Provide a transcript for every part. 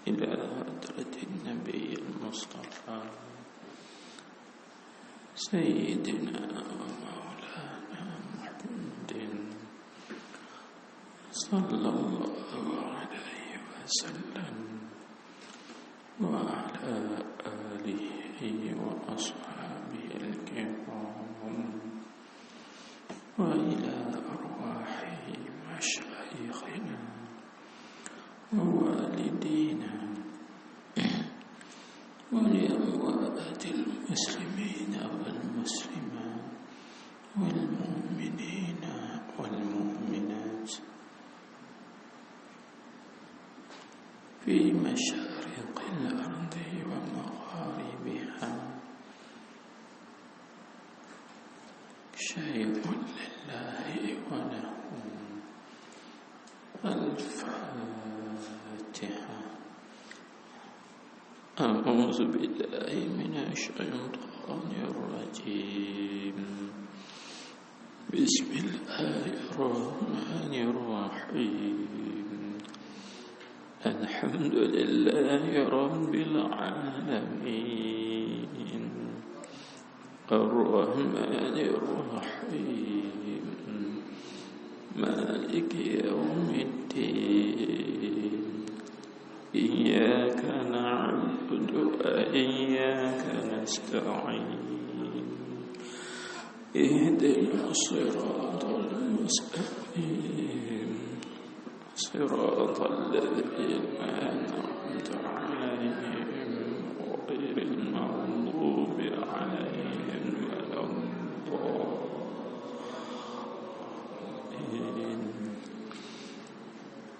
إلى حضرة النبي المصطفى سيدنا ومولانا محمد صلى الله عليه وسلم وعلى آله وأصحابه الكرام وإلى أرواح مشايخنا ووالدينا ولأموات المسلمين والمسلمات والمؤمنين والمؤمنات في مشارق الأرض ومغاربها. شيء لله وله. الفاتحة. أعوذ بالله من الشيطان الرجيم. بسم الله الرحمن الرحيم. الحمد لله رب العالمين الرحمن الرحيم مالك يوم الدين إياك نعبد وإياك نستعين اهدنا الصراط المستقيم صراط الذين أنعمت عليهم غير المغضوب عليهم ولا الضالين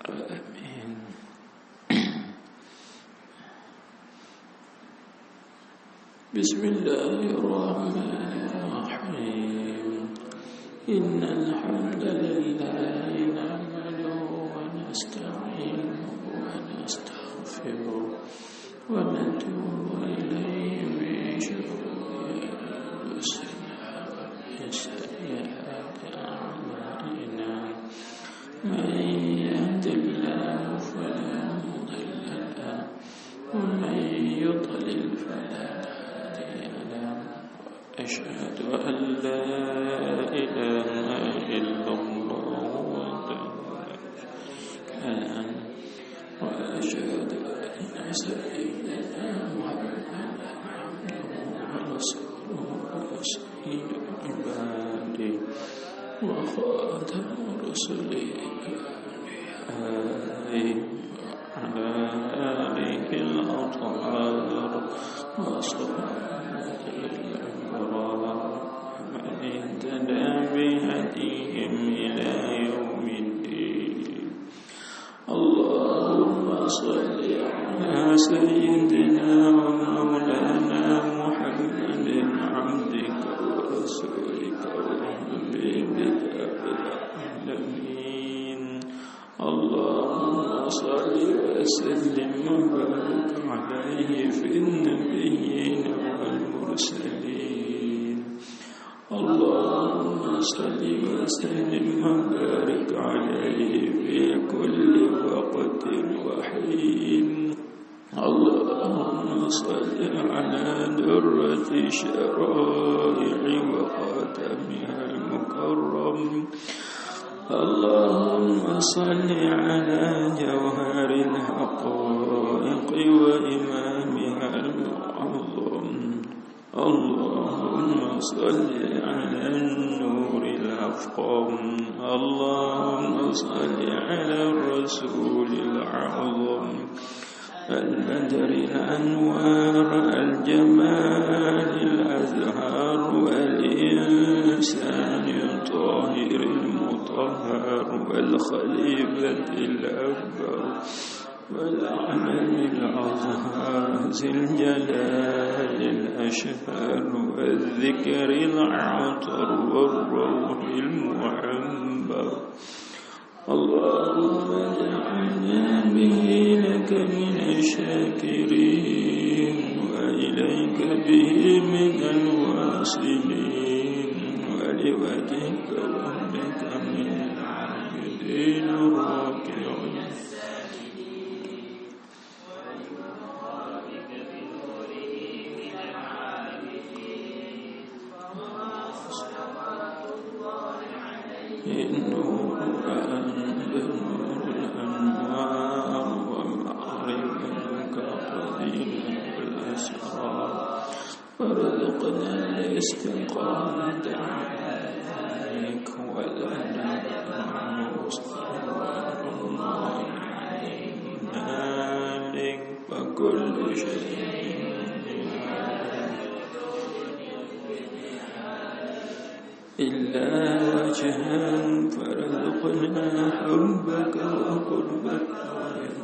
آمين. بسم الله الرحمن الرحيم. إن الحمد لله نحمده ونستعينه ونستغفره ونتوب إليه من شرور أنفسنا ومن سيئات أعمالنا. من يهد الله فلا مضل له ومن يضلل فلا هادي له. أشهد أن لا إله إلا الله وحده لا شريك له وأشهد أن سيدنا محمدا عبده ورسوله وسيد عباده وخاتم رسله وعلى آله الأطهار وصحبه الأبرار ومن اهتدى بهديهم إلى يوم الدين. اللهم صل على سيدنا ومولانا محمد عبدك ورسولك وحبيبك بالعالمين. اللهم صل وسلم وبارك عليه في النبيين والمرسلين. اللهم صل وسلم وبارك عليه في كل وقت وحين. اللهم صل على درة الشرائع وخاتمها المكرم. اللهم صل على جوهر الحقائق وإمامها المعظم. اللهم صل على النور الأفقم. اللهم صل على الرسول الأعظم البدر الأنوار الجمال الأزهار والإنسان الطاهر المطهر والخليفة الأكبر والعلم الأظهر ذي الجلال الأشهر والذكر العطر والروح المعنبر. اللهم اجعلنا به لك من الشاكرين وإليك به من الواصلين ولوجهك وحدك من العابدين الراكعين. نور نور الأنوار ومعرفة قليلا والأسرار وارزقنا الاستقامة عليك ولا مستوى الله علينا مالك فكل شيء إلا وجها فارزقنا حبك وقربك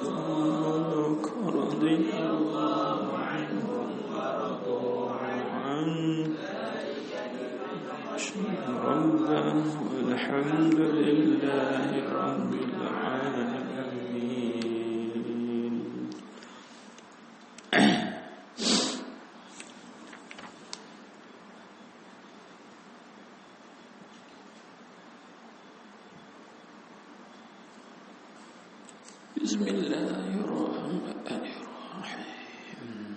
ورضاك رضي الله عنهم ورضوا عنك ربنا والحمد لله رب العالمين. بسم الله الرحمن الرحيم.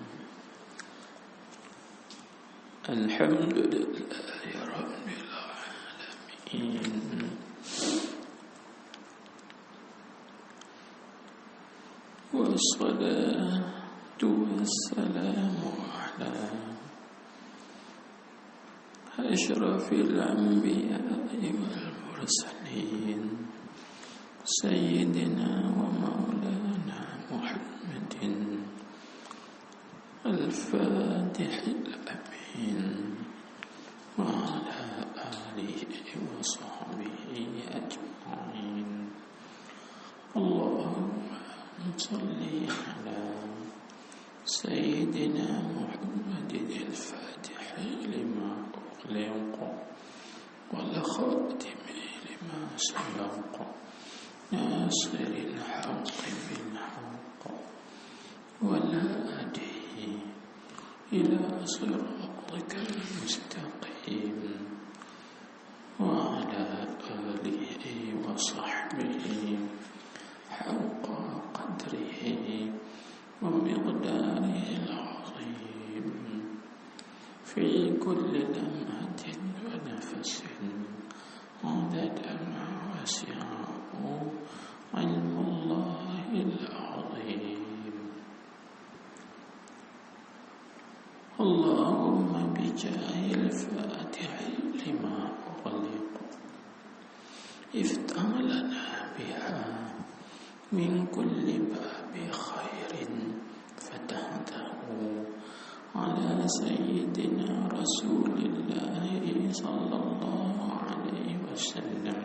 الحمد لله رب العالمين والصلاة والسلام على أشرف الأنبياء والمرسلين سيدنا ومولانا محمد الفاتح الأمين وعلى آله وصحبه أجمعين. اللهم صل على سيدنا محمد الفاتح لما أغلق والخاتم لما سبق ناصر الحق بالحق والهادي إلى صراطك المستقيم وعلى آله وصحبه حق قدره ومقداره العظيم في كل لمحة ونفس عدد ما وسعه علم الله العظيم. اللهم بجاه الفاتح لما أغلق افتح لنا بها من كل باب خير فتحته على سيدنا رسول الله صلى الله عليه وسلم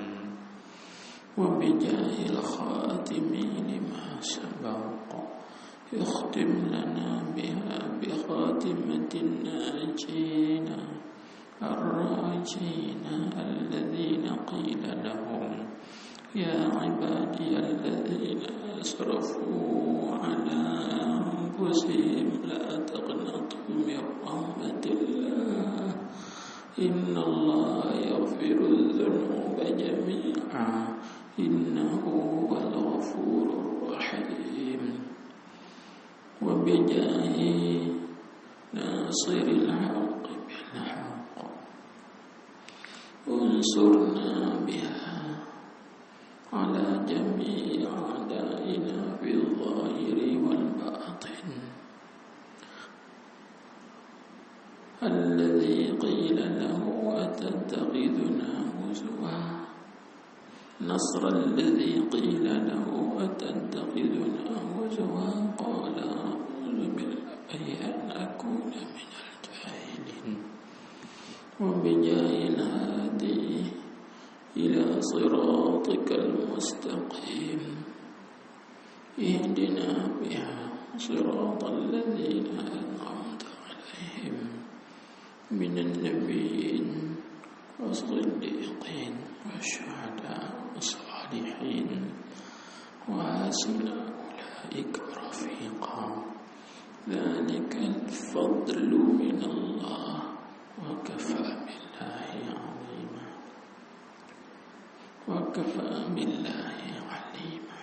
وبجاه الخاتم لما سبق يختم لنا بها بخاتمة الناجين الراجين الذين قيل لهم يا عبادي الذين أسرفوا على أنفسهم لا تقنطوا من رحمة الله إن الله يغفر الذنوب جميعا إنه هو الغفور الرحيم. وبجاه ناصر الحق بالحق انصرنا بها على جميع أعدائنا في الظاهر والباطن الذي قيل له أتتخذنا هزوا نصر الذي قيل له أتتخذنا هزوا قال أعوذ بالله أن أكون من الجاهلين. وبجاه الهادي إلى صراطك المستقيم اهدنا بها صراط الذين أنعمت عليهم من النبيين والصديقين والشهداء والصالحين وحسن أولئك رفيقا ذلك الفضل من الله وكفى بالله عظيما وكفى بالله عليما.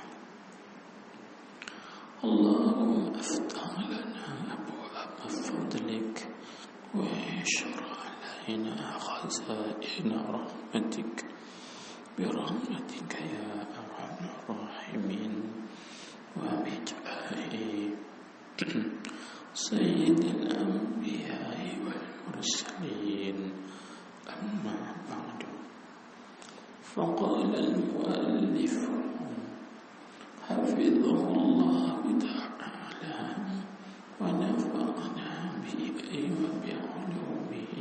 اللهم افتح لنا أبواب فضلك واشرح علينا خزائن رحمتك برحمتك يا أرحم الراحمين وبجاه سيد الأنبياء والمرسلين. أما بعد، فقال المؤلف حفظه الله تعالى ونفعنا به وبعلومه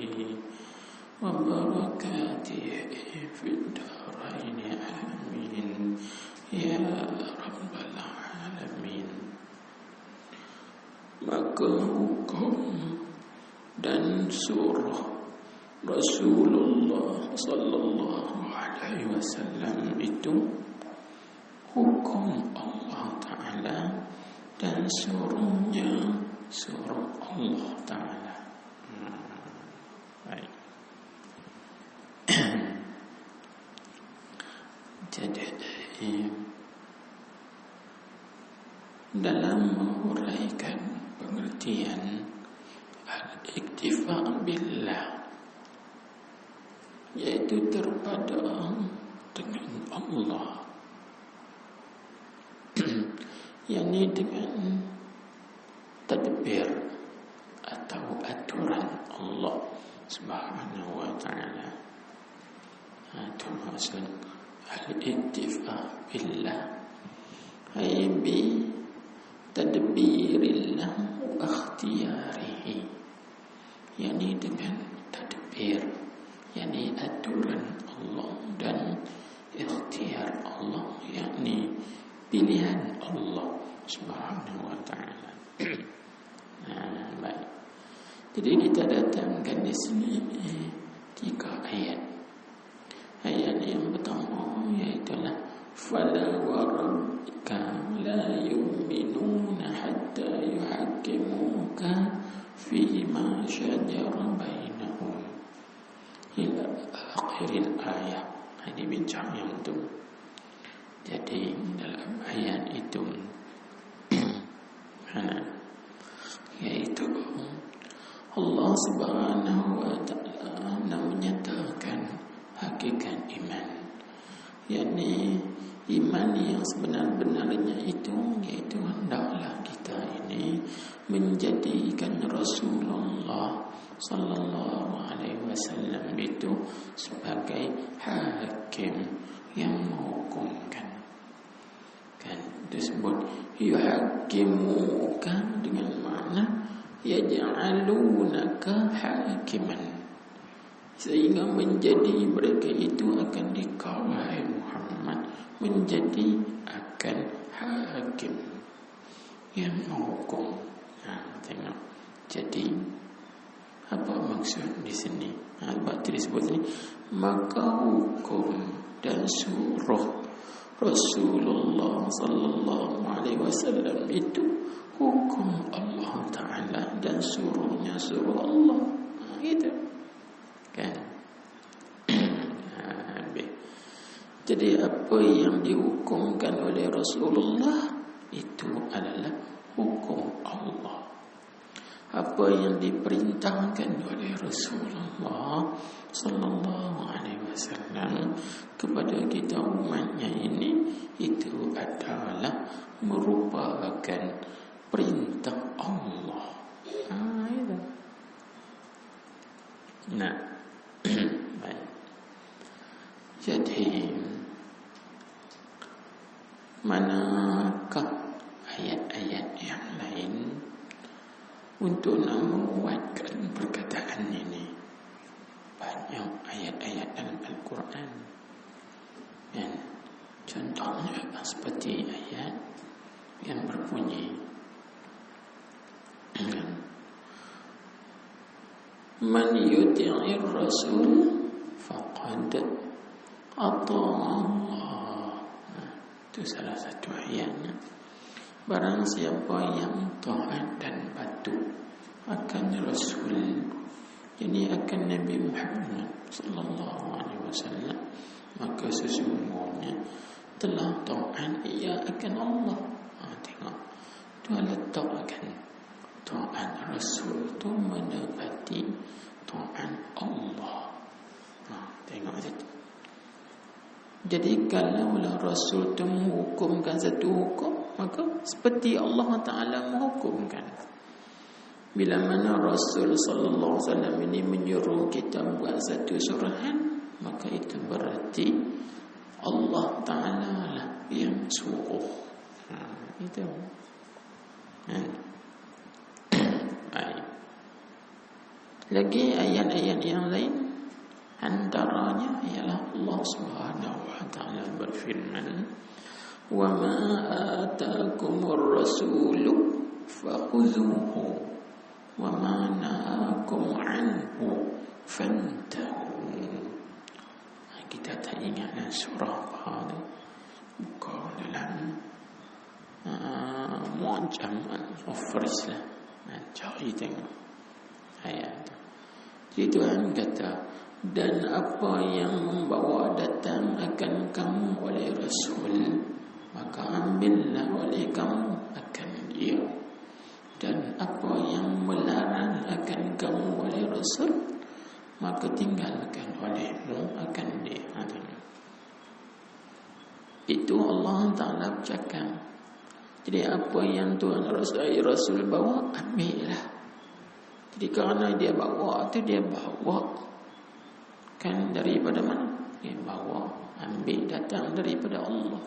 وبركاته في الدارين آمين ya Rabbal Alamin. Maka hukum dan surah Rasulullah sallallahu alaihi wasallam itu hukum Allah Ta'ala dan suruhnya suruh Allah Ta'ala. Baik. Jadi dalam menguraikan pengertian al-iktifa billah, yaitu terpada dengan Allah, yakni dengan tadbir atau aturan Allah Subhanahu wa ta'ala. Itu maksud al-iktifa billah, ay bi tadbirillah wa ikhtiyarihi, yakni dengan tadbir, yakni aturan Allah, dan ikhtiar Allah, yakni pilihan Allah Subhanahu wa ta'ala. Baik. Jadi kita datangkan di sini 3 ayat. Ayat yang pertama yaitu fala wa rabbika la yu'minuna hatta yuhakkimuka fima shajara bainahum ila akhiril ayat. Ini bincang yang itu. Jadi dalam ayat itu yaitu Allah Subhanahu wa ta'ala menyatakan hakikat iman, yakni iman yang sebenar-benarnya itu yaitu hendaklah kita ini menjadikan Rasulullah sallallahu alaihi wasallam itu sebagai hakim yang menghukumkan. Kan disebut yuhakimuka dengan makna yaj'alunaka hakiman, sehingga menjadi mereka itu akan dikau wahai Muhammad menjadi akan hakim yang menghukum. Tengok. Jadi apa maksud di sini? Batil disebut ini, maka hukum dan suruh Rasulullah sallallahu alaihi wasallam itu hukum Allah Ta'ala dan suruhnya suruh Allah. Gitu kan. Jadi apa yang dihukumkan oleh Rasulullah itu adalah hukum Allah. Apa yang diperintahkan oleh Rasulullah sallallahu alaihi wasallam kepada kita umatnya ini itu adalah merupakan perintah Allah. Itu. Nah, baik. Jadi manakah ayat-ayat yang lain untuk menguatkan perkataan ini? Banyak ayat-ayat dalam Al-Quran. Dan contohnya seperti ayat yang berbunyi man yuti'ir rasul faqad ata'a Allah. Itu salah satu ayatnya. Barang siapa yang taat dan patuh akan Rasul, ini akan Nabi Muhammad sallallahu alaihi wasallam, maka sesungguhnya telah taat ia akan Allah. Tengok, itu letakkan taat Rasul itu mendapati taat Allah. Tengok itu. Jadi kalaulah Rasul itu menghukumkan satu hukum, maka seperti Allah Ta'ala menghukumkan. Bila mana Rasul sallallahu alaihi wasallam ini menyuruh kita buat satu suruhan, maka itu berarti Allah Ta'ala lah yang suruh. Itu. Baik. Lagi ayat-ayat yang lain, antaranya ialah Allah Subhanahu wa Ta'ala berfirman, "Wa ma ataakumur rasulu fakhuzuhu wa ma nahakum anhu fantahu." Kita tak ingat surah apa tu. Buka dalam Mu'jam Al-Mufris lah. Cari tengok ayat tu. Jadi Tuhan kata, dan apa yang membawa datang akan kamu oleh Rasul, maka ambillah oleh kamu akan dia. Dan apa yang melarang akan kamu oleh Rasul, maka tinggalkan olehmu akan dia. Itu Allah Ta'ala bercakap. Jadi apa yang Tuhan Rasul bawa, ambillah. Jadi kerana dia bawa tu, dia bawa kan daripada mana? Dia bawa, ambil, datang daripada Allah.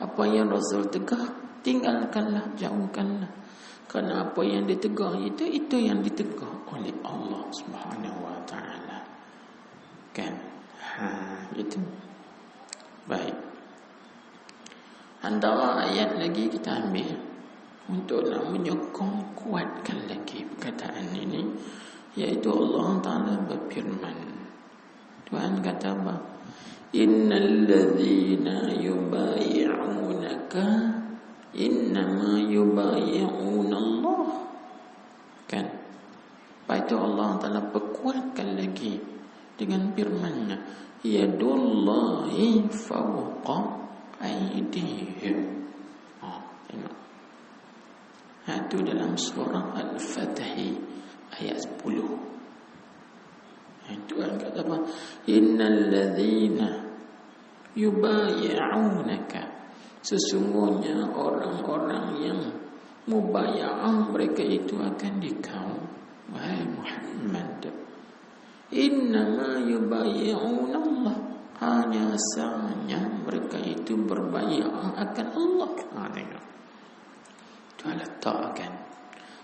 Apa yang Rasul tegah, tinggalkanlah, jauhkanlah. Kerana apa yang ditegur itu yang ditegur oleh Allah Subhanahu wa Ta'ala. Kan? Itu. Baik. Antara ayat lagi kita ambil untuk nak menyokong, kuatkan lagi perkataan ini, iaitu Allah Ta'ala berfirman. Tuhan kata apa? Innal ladzina yubayi'unaka innama yubayi'una Allah. Kan? Lepas itu Allah Ta'ala perkuatkan lagi dengan firman-Nya, yadullahi fawqa aydihim. Tengok. Itu dalam surah Al-Fatih ayat 10. Tuhan kata apa? Innal ladzina yubayi'unaka, sesungguhnya orang-orang yang mubaya'ah mereka itu akan dikau, wahai Muhammad. Innama yubayi'una Allah, hanya sahaja mereka itu berbay'ah akan Allah. Tengok. Tuhan letakkan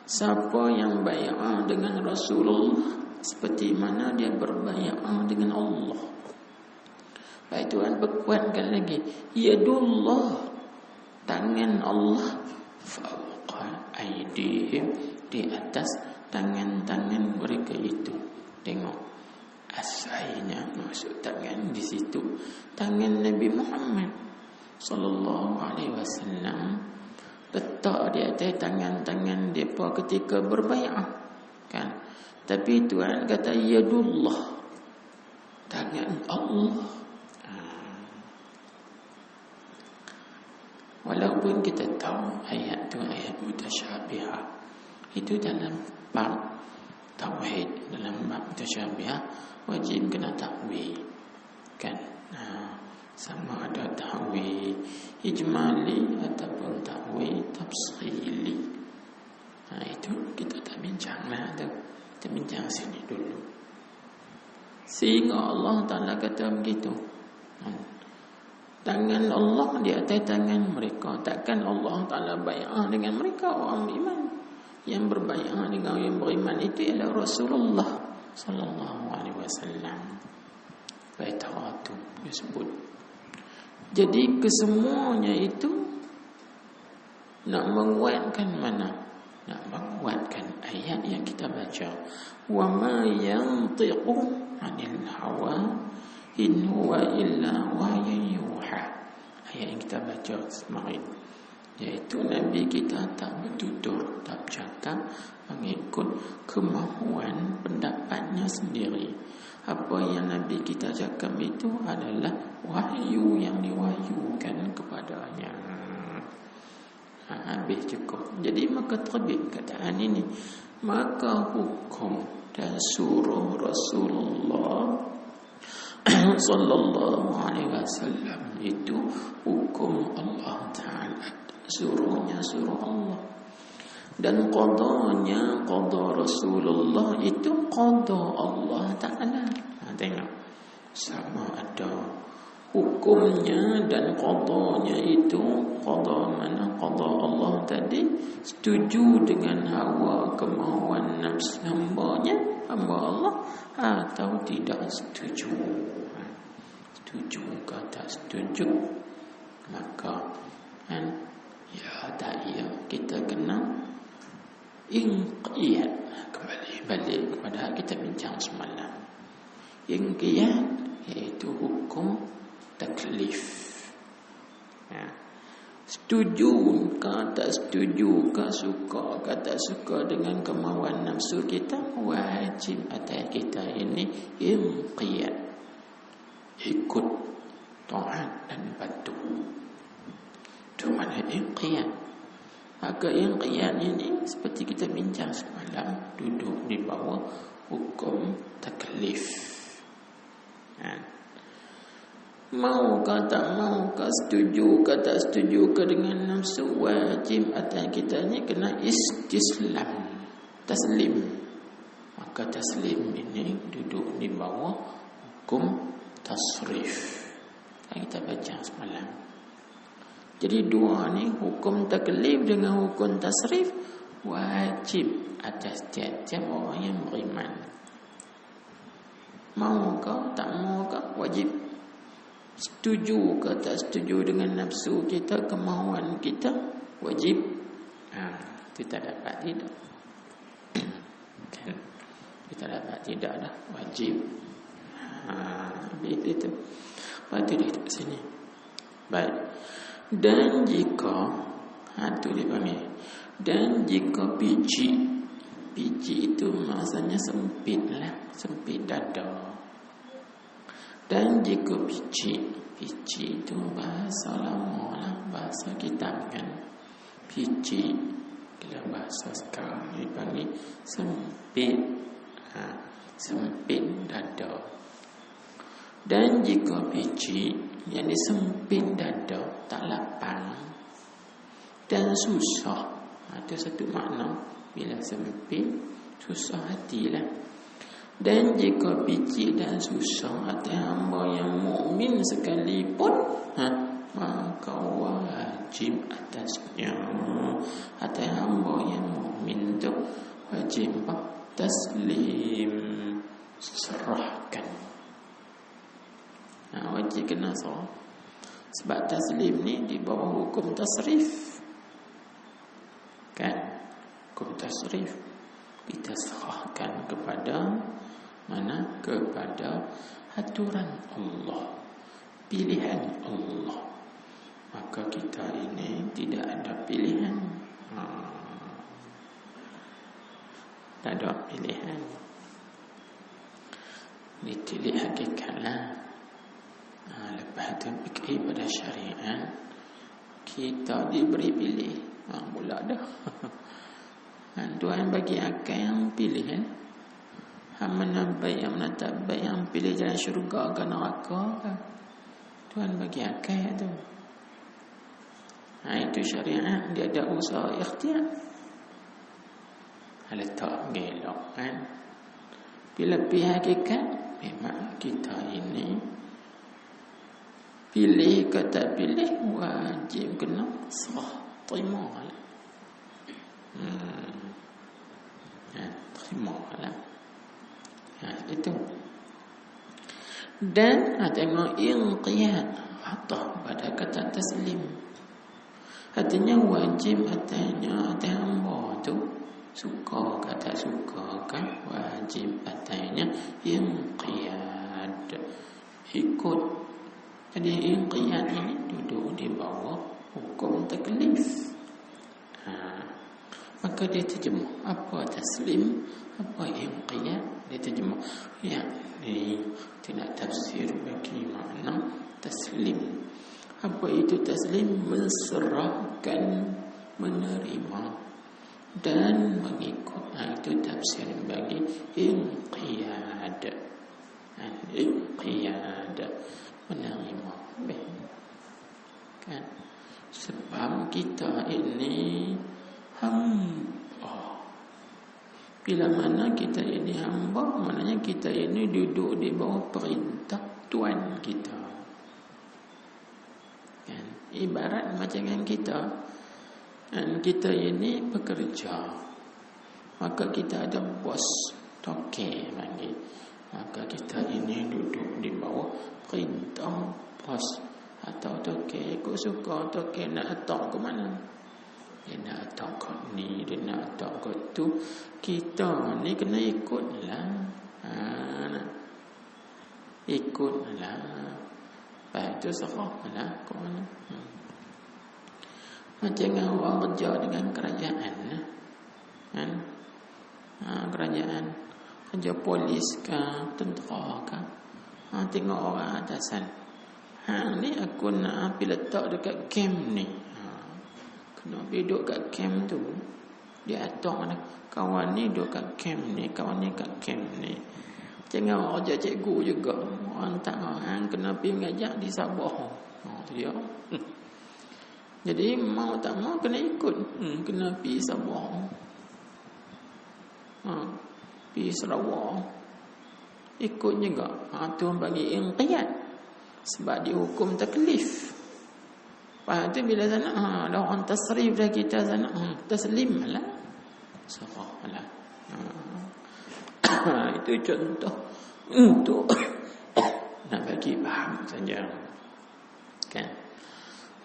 siapa yang bay'ah dengan Rasulullah seperti mana dia berbay'ah dengan Allah. Baik, Tuhan berkuatkan lagi, yadullah, tangan Allah, fawqa aydihim, di atas tangan-tangan mereka itu. Tengok, asalnya maksud tangan di situ tangan Nabi Muhammad sallallahu alaihi wasallam, letak di atas tangan-tangan depa ketika berbai'ah, kan? Tapi Tuhan kata yadullah, tangan Allah. Walaupun kita tahu ayat tu ayat mutasyabihah, itu dalam bab tauhid, dalam bab mutasyabihah wajib kena takwil, kan? Sama ada takwil ijmali ataupun takwil tafsili. Itu kita tak bincanglah tu. Kita bincang sini dulu. Sehingga Allah Ta'ala kata begitu. Tangan Allah di atas tangan mereka. Takkan Allah Ta'ala bai'ah dengan mereka orang beriman. Yang berbai'ah dengan yang beriman itu ialah Rasulullah sallallahu alaihi wasallam. Bai'atu disebut. Jadi kesemuanya itu nak menguatkan mana? Nak menguatkan ayat yang kita baca, wa ma yantiqu 'anil hawa in huwa illa wahyun yuha. Ayat yang kita baca semarin, iaitu Nabi kita tak bertutur, tak bercakap mengikut kemahuan pendapatnya sendiri. Apa yang Nabi kita cakap itu adalah wahyu yang diwahyukan kepadanya. Habis cukup. Jadi maka terbit kataan ini, maka hukum dan suruh Rasulullah sallallahu alaihi wasallam itu hukum Allah Ta'ala, suruhnya suruh Allah, dan qadanya qada Rasulullah itu qada Allah Ta'ala. Tengok, sama ada hukumnya dan qadanya itu. Qada mana? Qada Allah tadi setuju dengan hawa kemauan nafsu hamba Allah, atau tidak setuju. Setuju ke tak setuju, maka ya tak ya, kita kena inqiyad. Kembali balik kepada kita bincang semalam. Inqiyad iaitu hukum taklif. Setuju ke tak setuju ke, suka ke tak suka dengan kemauan nafsu kita, wajib atas kita ini inqiyad, ikut taat dan patuh. Itu mana inqiyad. Maka inqiyad ini seperti kita bincang semalam, duduk di bawah hukum taklif. Mau ke tak mau ke, setuju ke tak setuju ke dengan nafsu, wajib atas kita ni kena istislam, taslim. Maka taslim ini duduk di bawah hukum tasrif. Kita baca semalam. Jadi dua ni, hukum taklif dengan hukum tasrif, wajib atas tiap-tiap orang yang beriman. Mau ke tak mau ke, wajib. Setuju ke tak setuju dengan nafsu kita, kemauan kita, wajib. Kita dapat tidak? Kan? Kita dapat tidak dah, wajib. Itu. Lepas tu dia duduk sini. Baik. Dan jika tu dia panggil, dan jika biji itu maksudnya sempit lah, sempit dada. Dan jika biji itu bahasa lama lah, bahasa kitab kan. Biji, bila bahasa sekarang ni panggil sempit. Sempit dada. Dan jika biji yang sempit dada, tak lapang dan susah, itu satu makna. Bila sempit, susah hatilah. Dan jika biji dan susah atas hamba yang mukmin sekalipun, maka wajib atasnya, atas hamba yang mukmin tu wajib taslim, serahkan. Wajib kena serah. Sebab taslim ni di bawah hukum tasrif, kan? Hukum tasrif kita serahkan kepada mana? Kepada aturan Allah, pilihan Allah. Maka kita ini tidak ada pilihan. Tak ada pilihan. Ditilik hakikatlah. Lepas tu fikir pada syariat, kita diberi pilih. Mula dah. Tuhan bagi akal yang pilih. Mana baik, yang mana tak baik, yang pilih jalan syurga ke neraka ke. Tuhan bagi akal tu. Itu syariat, dia ada usaha ikhtiar. Letak gelok kan. Bila pihak hakikat, memang kita ini pilih ke tak pilih, wajib kena serah, terima lah. Terima lah. Itu. Dan tengok inqiyad, atau pada kata taslim, artinya wajib atasnya, atas hamba tu, suka ke tak suka kan, wajib atasnya inqiyad, ikut. Jadi inqiyad ini duduk di bawah hukum taklif. Maka dia terjemah apa taslim, apa inqiyad, dia terjemah. Ini tidak tafsir bagi makna taslim. Apa itu taslim? Menserahkan, menerima dan mengikut. Itu tafsir bagi inqiyad. Inqiyad, menerima. Kan? Sebab kita ini hamba. Bila mana kita ini hamba, maknanya kita ini duduk di bawah perintah Tuhan kita. Kan? Ibarat macam yang kita, dan kita ini bekerja, maka kita ada bos, toke panggil. Maka kita ini duduk di bawah perintah bos atau toke. Kau suka toke nak atok ke mana? Dia nak atok kat ni, dia nak atok kat tu. Kita ni kena ikutlah. Ikutlah. Lepas tu serahlah kau ni. Macam orang kerja dengan kerajaan. Kan? Kerajaan. Kerja polis ke, tentera ke. Tengok orang atasan. Ni aku nak pergi letak dekat camp ni. Kena pergi duduk kat camp tu. Dia atok dah. Kawan ni duduk kat camp ni, kawan ni kat camp ni. Jangan orang kerja cikgu juga. Orang tak orang kena pergi mengajar di Sabah. Tu dia. Jadi mau tak mau kena ikut. Kena pergi Sabah. Pergi Sarawak. Ikut juga. Tuhan bagi inqiyad. Sebab dihukum taklif. Lepas tu bila sana ada orang tasrif dah kita sana, taslim lah. Serah lah. Itu contoh untuk nak bagi faham saja. Kan?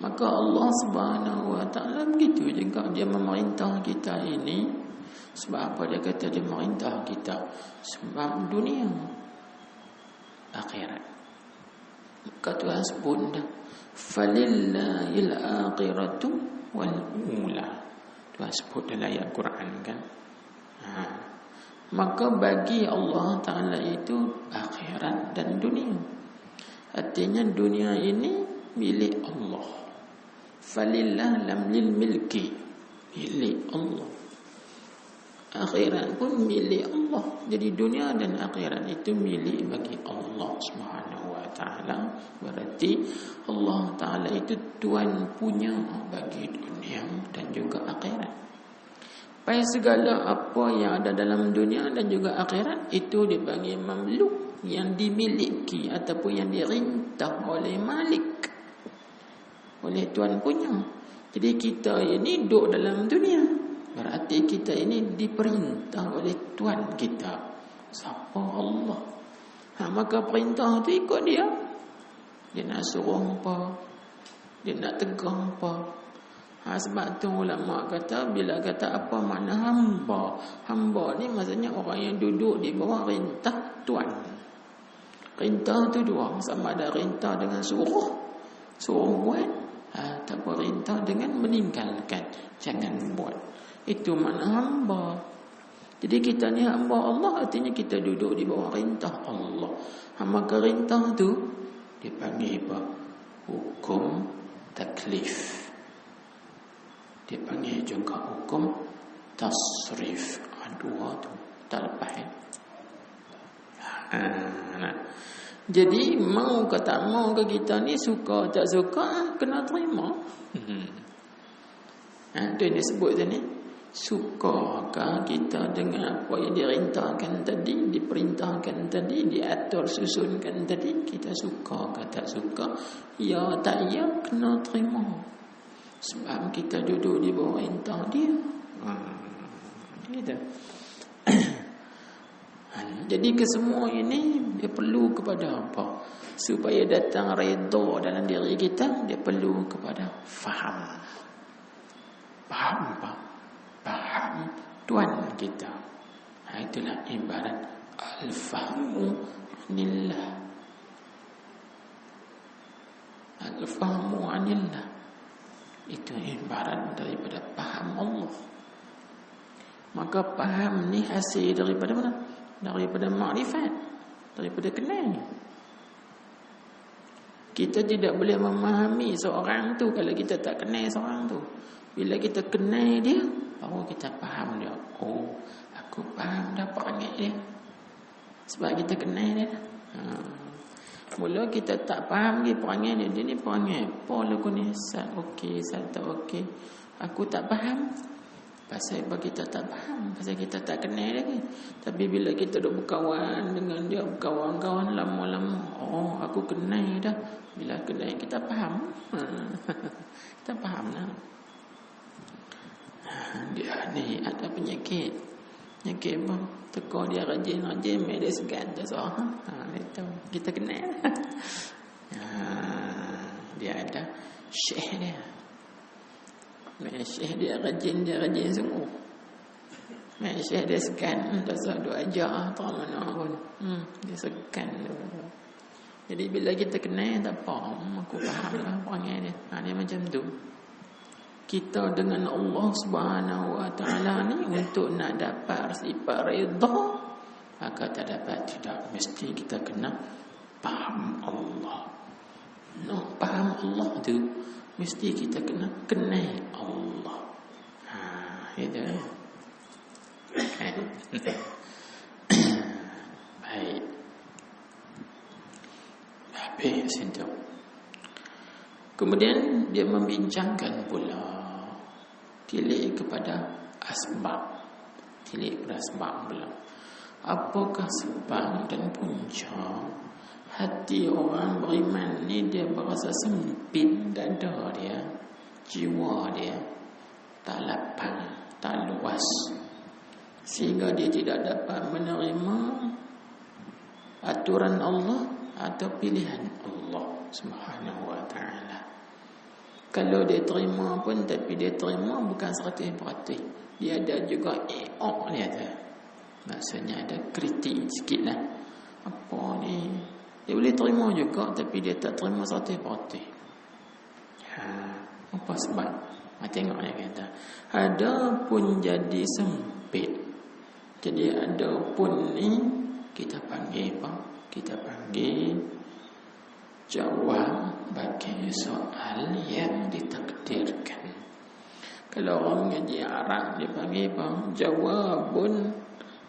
Maka Allah Subhanahu wa taala begitu juga dia memerintah kita ini. Sebab apa dia kata dia memerintah kita? Sebab dunia, akhirat. Maka Tuhan sebut dah, falillahil akhiratu wal ula. Tuhan sebut dalam ayat Quran kan. Maka bagi Allah Ta'ala itu akhirat dan dunia. Artinya dunia ini milik Allah. Falillah lam lil milki, milik Allah. Akhirat pun milik Allah. Jadi dunia dan akhirat itu milik bagi Allah Subhanahu wa taala. Berarti Allah Taala itu Tuhan punya bagi dunia dan juga akhirat. Baik segala apa yang ada dalam dunia dan juga akhirat itu dipanggil mamluk, yang dimiliki ataupun yang dirintah oleh Malik, oleh Tuhan punya. Jadi kita ini duduk dalam dunia, berarti kita ini diperintah oleh Tuhan kita. Siapa? Allah. Maka perintah tu ikut dia. Dia nak suruh apa, dia nak tegur apa. Sebab tu ulama kata, bila kata apa makna hamba, hamba ni maksudnya orang yang duduk di bawah rintah Tuhan. Rintah tu dua, sama ada rintah dengan suruh buat, atau rintah dengan meninggalkan, jangan buat. Itu makna hamba. Jadi kita ni hamba Allah, artinya kita duduk di bawah rintah Allah. Maka rintah tu dipanggil apa? Hukum taklif. Dipanggil juga hukum tasrif. Dua tu tak lepas. Jadi mau ke tak mau ke kita ni, suka tak suka, kena terima. Itu yang disebut tadi. Sukakah kita dengan apa yang dirintahkan tadi, diperintahkan tadi, diatur susunkan tadi? Kita suka ke tak suka? Ya tak ya, kena terima. Sebab kita duduk di bawah rintah dia. Gitu. Jadi kesemua ini dia perlu kepada apa? Supaya datang redha dalam diri kita, dia perlu kepada faham. Faham apa? Faham Tuhan kita. Itulah ibarat al-fahmu anillah. Al-fahmu anillah. Itu ibarat daripada faham Allah. Maka faham ni hasil daripada mana? Daripada makrifat, daripada kenal. Kita tidak boleh memahami seorang tu kalau kita tak kenal seorang tu. Bila kita kenal dia, baru kita faham dia. Oh, aku faham dah perangai dia. Sebab kita kenal dia. Mula kita tak faham lagi perangai dia. Dia ni perangai apa lagu ni? Sat okey, sat tak okey. Aku tak faham. Pasal kita tak faham. Pasal kita tak kenal lagi. Tapi bila kita duk berkawan dengan dia, berkawan-kawan lama-lama, oh aku kenal dah. Bila kenal kita faham. Kita faham lah. Dia ni ada penyakit. Penyakit apa? Tekor dia rajin-rajin, dia segan tu seorang. Itu kita kenal. Dia ada syekh dia. Syekh dia rajin sungguh. Syekh dia segan, tak usah duk ajar tak mana pun. Dia segan tu. Jadi bila kita kenal tak apa, aku faham lah perangai dia. Dia macam tu. Kita dengan Allah Subhanahu Wa Taala ni untuk nak dapat sifat redha, maka tak dapat tidak mesti kita kena faham Allah. Nak faham Allah tu mesti kita kena kenal Allah. Itu. Baik. Habis sentuh. Kemudian dia membincangkan pula tilik kepada asbab. Tilik kepada asbab pula. Apakah sebab dan punca hati orang beriman ni dia berasa sempit dada dia, jiwa dia tak lapang, tak luas, sehingga dia tidak dapat menerima aturan Allah atau pilihan Allah Subhanahu Wa Taala. Kalau dia terima pun, tapi dia terima bukan 100%. Dia ada juga dia tu. Maksudnya ada kritik sikit lah. Apa ni? Dia boleh terima juga, tapi dia tak terima 100%. Apa sebab? Tengok dia kata. Ada pun jadi sempit. Jadi ada pun ni kita panggil apa? Kita panggil jawab bagi soal yang ditakdirkan. Kalau orang ngaji Arab dia panggil apa? Jawabun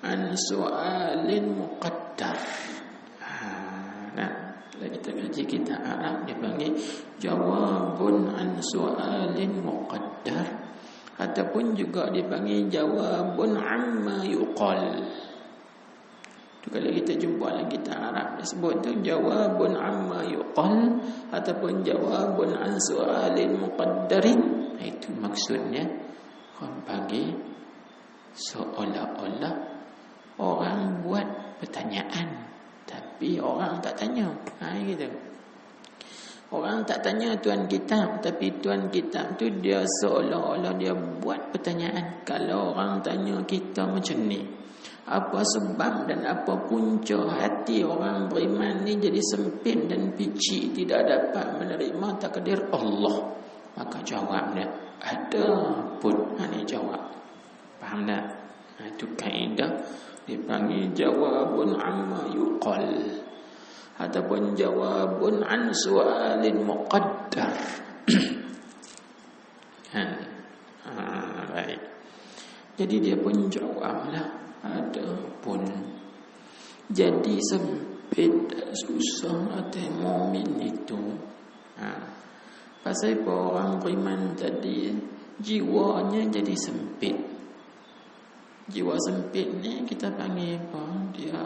an soalin muqaddar. Kalau kita ngaji kita Arab dia panggil jawabun an soalin muqaddar, ataupun juga dipanggil jawabun amma yuqal. Tu kalau kita jumpa dalam kitab Arab dia sebut tu jawabun amma yuqal ataupun jawabun an su'alin muqaddarin. Itu maksudnya orang panggil seolah-olah orang buat pertanyaan tapi orang tak tanya. Gitu. Orang tak tanya tuan kitab, tapi tuan kitab tu dia seolah-olah dia buat pertanyaan. Kalau orang tanya kita macam ni, apa sebab dan apa punca hati orang beriman ni jadi sempit dan pici, tidak dapat menerima takdir Allah? Maka jawab dia ada pun. Ini jawab. Faham tak? Itu kaedah dipanggil jawabun amma yuqal ataupun jawabun an su'alin muqaddar. Baik. Jadi dia pun jawablah ada pun jadi sempit dan susah hati mukmin itu. Pasal orang beriman tadi jiwanya jadi sempit. Jiwa sempit ni kita panggil apa? Dia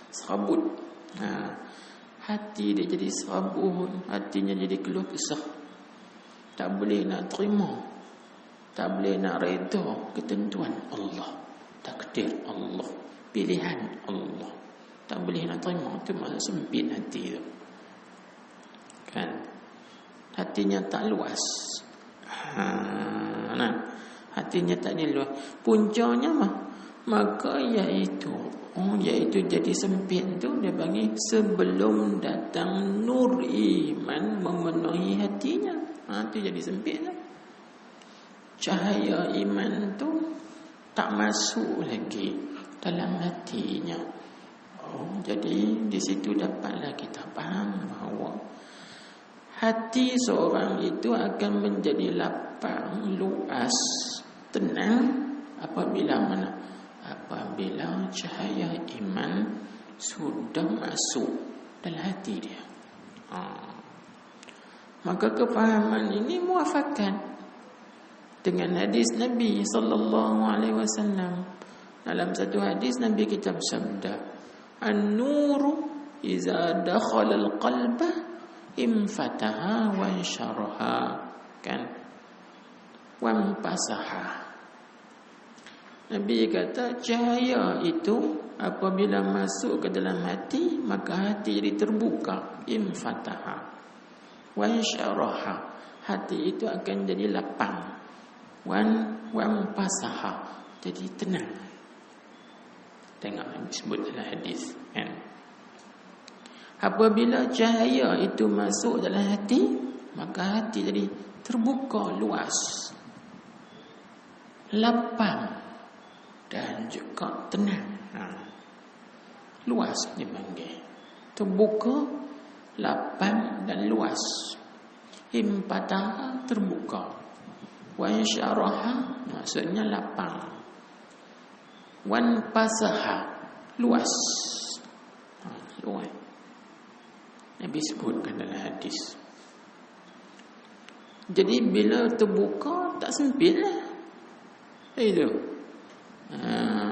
serabut. Hati dia jadi serabut, hatinya jadi keluh kesah. Tak boleh nak terima, tak boleh nak redha ketentuan Allah, takdir Allah, pilihan Allah. Tak boleh nak terima. Itu maksud sempit hati tu. Kan? Hatinya tak luas. Hatinya tak luas. Puncanya maka iaitu jadi sempit tu dia panggil sebelum datang nur iman memenuhi hatinya. Itu jadi sempit lah. Cahaya iman tu tak masuk lagi dalam hatinya. Jadi di situ dapatlah kita faham bahawa hati seorang itu akan menjadi lapang, luas, tenang apabila cahaya iman sudah masuk dalam hati dia. Maka kefahaman ini muafakat dengan hadis Nabi sallallahu alaihi wasallam. Dalam satu hadis Nabi kita bersabda, "An-nuru iza dakhala al-qalba infataha wa insyaraha." Kan? Wa pasaha. Nabi kata cahaya itu apabila masuk ke dalam hati, maka hati jadi terbuka, infataha wa insyaraha. Hati itu akan jadi lapang. Wa pasaha, jadi tenang. Tengok Nabi sebut dalam hadis, kan? Apabila cahaya itu masuk dalam hati, maka hati jadi terbuka, luas, lapang dan juga tenang. Luas dipanggil, terbuka, lapang dan luas. Impataha, terbuka. Wa insyaraha, maksudnya lapang. Wan pasaha, luas. Luas. Nabi sebutkan dalam hadis. Jadi bila terbuka tak sempit lah. Itu.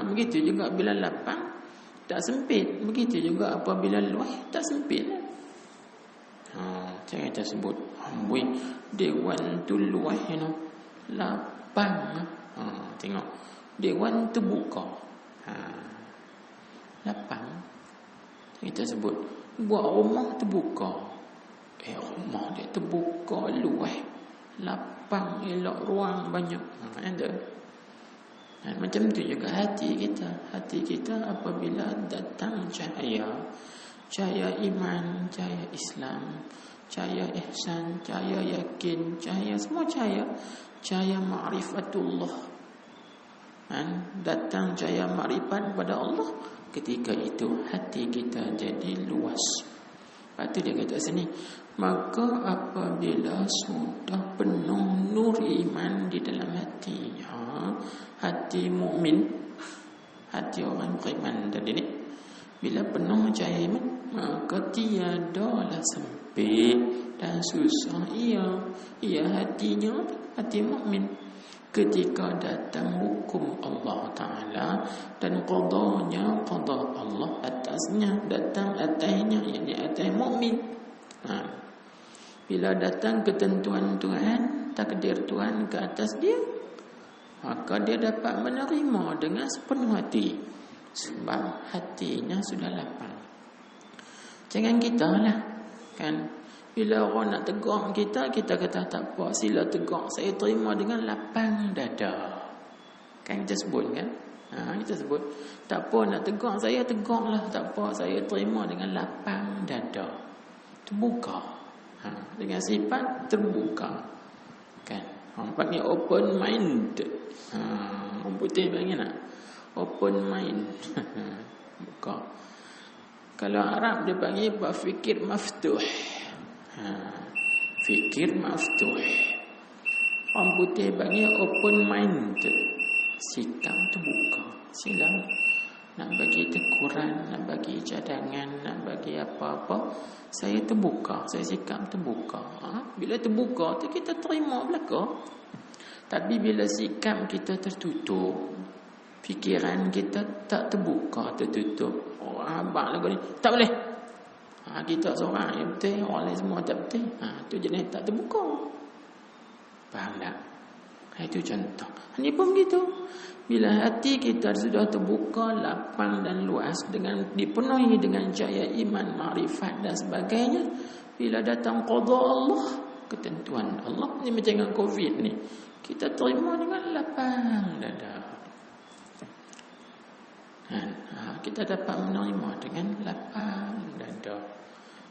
Begitu juga bila lapang tak sempit. Begitu juga apabila luas tak sempit lah. Jangan kita sebut amboi dewan tu luas, lapang. Tengok dewan terbuka, lapang. Kita sebut buat rumah terbuka, rumah dia terbuka, luas, lapang, elok, ruang banyak. Ada. Macam tu juga hati kita. Hati kita apabila datang cahaya iman, cahaya Islam, cahaya ihsan, cahaya yakin, cahaya semua cahaya ma'rifatullah. Datang cahaya ma'rifat kepada Allah, ketika itu hati kita jadi luas. Lepas tu dia kata sini, maka apabila sudah penuh nur iman di dalam hati, hati mukmin, hati orang beriman tadi ni, bila penuh cahaya iman, maka tiadalah sempit dan susah ia hatinya, hati mukmin, ketika datang hukum Allah Ta'ala dan qadanya, qada Allah atasnya, datang atasnya, yakni atas mukmin. Bila datang ketentuan Tuhan, takdir Tuhan ke atas dia, maka dia dapat menerima dengan sepenuh hati, sebab hatinya sudah lapang. Jangan kita lah, kan? Bila orang nak tegur kita, kita kata tak apa, sila tegur, saya terima dengan lapang dada. Kan kita sebut, kan? Kita sebut, tak apa nak tegur saya, tegurlah, tak apa, saya terima dengan lapang dada. Terbuka. Dengan sifat terbuka. Kan? Orang panggil open mind. Orang putih panggil nak? Open mind. Buka. Kalau Arab dia panggil berfikir maftuh. Fikir maftuh. Orang putih panggil open mind. Sikap terbuka. Sila nak bagi tekuran, nak bagi cadangan, nak bagi apa-apa, saya terbuka, saya sikap terbuka. Bila terbuka tu kita terima belaka. Tapi bila sikap kita tertutup, fikiran kita tak terbuka, tertutup, orang abang lagu ni tak boleh, kita seorang yang betul, orang lain semua tak betul, tu jenis tak terbuka. Faham tak? Itu contoh. Ini pun begitu. Bila hati kita sudah terbuka, lapang dan luas, dengan dipenuhi dengan cahaya iman, makrifat dan sebagainya, bila datang qada Allah, ketentuan Allah, ni macam dengan COVID ni, kita terima dengan lapang dada. Kita dapat menerima dengan lapang dada.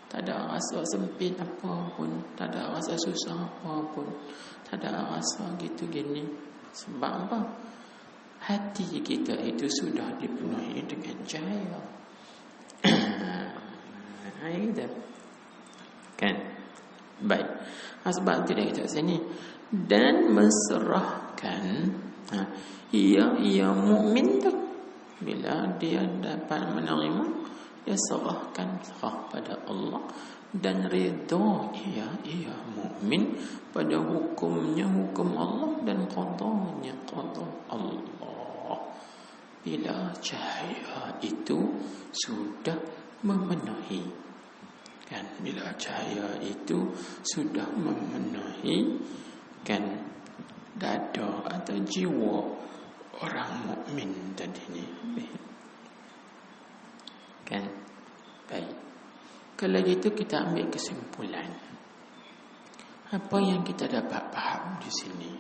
Tak ada rasa sempit apa pun, tak ada rasa susah apa pun, tak ada rasa gitu gini. Sebab apa? Hati kita itu sudah dipenuhi dengan cahaya. Itu kan? Baik. Sebab itu dia kata sini, dan menserahkan ia mukmin tu, bila dia dapat menerima Dia serah pada Allah dan redha ia mukmin pada hukumnya hukum Allah dan qadanya qada Allah. Bila cahaya itu sudah memenuhi, kan, bila cahaya itu sudah memenuhi, kan, dada atau jiwa orang mukmin tadi ni, kan, baik. Kalau gitu kita ambil kesimpulan. Apa yang kita dapat faham di sini?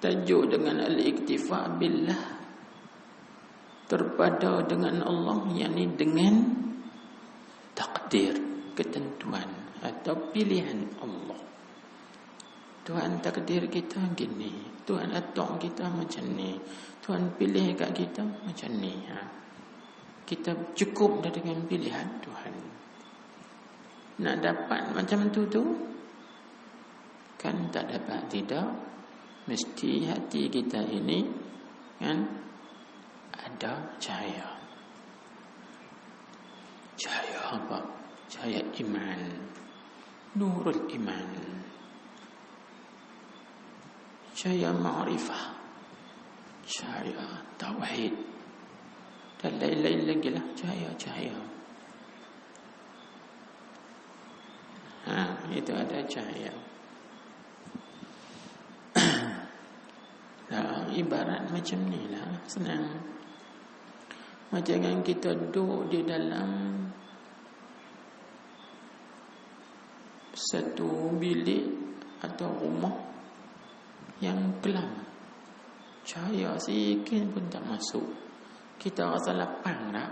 Tajuk dengan al-iktifa billah, terpada dengan Allah, yakni dengan takdir, ketentuan atau pilihan Allah. Tuhan takdir kita gini, Tuhan atok kita macam ni, Tuhan pilih kat kita macam ni. Kita cukup dah dengan pilihan Tuhan. Nak dapat macam tu kan tak dapat, tidak. Mesti hati kita ini, kan, ada cahaya. Cahaya apa? Cahaya iman, nurul iman, cahaya ma'rifah, cahaya tauhid, dan lain-lain lagi lah cahaya-cahaya. Itu ada cahaya. Ibarat macam ni lah, senang. Macam yang kita duduk di dalam satu bilik atau rumah yang kelam, cahaya sikit pun tak masuk. Kita rasa lapang tak?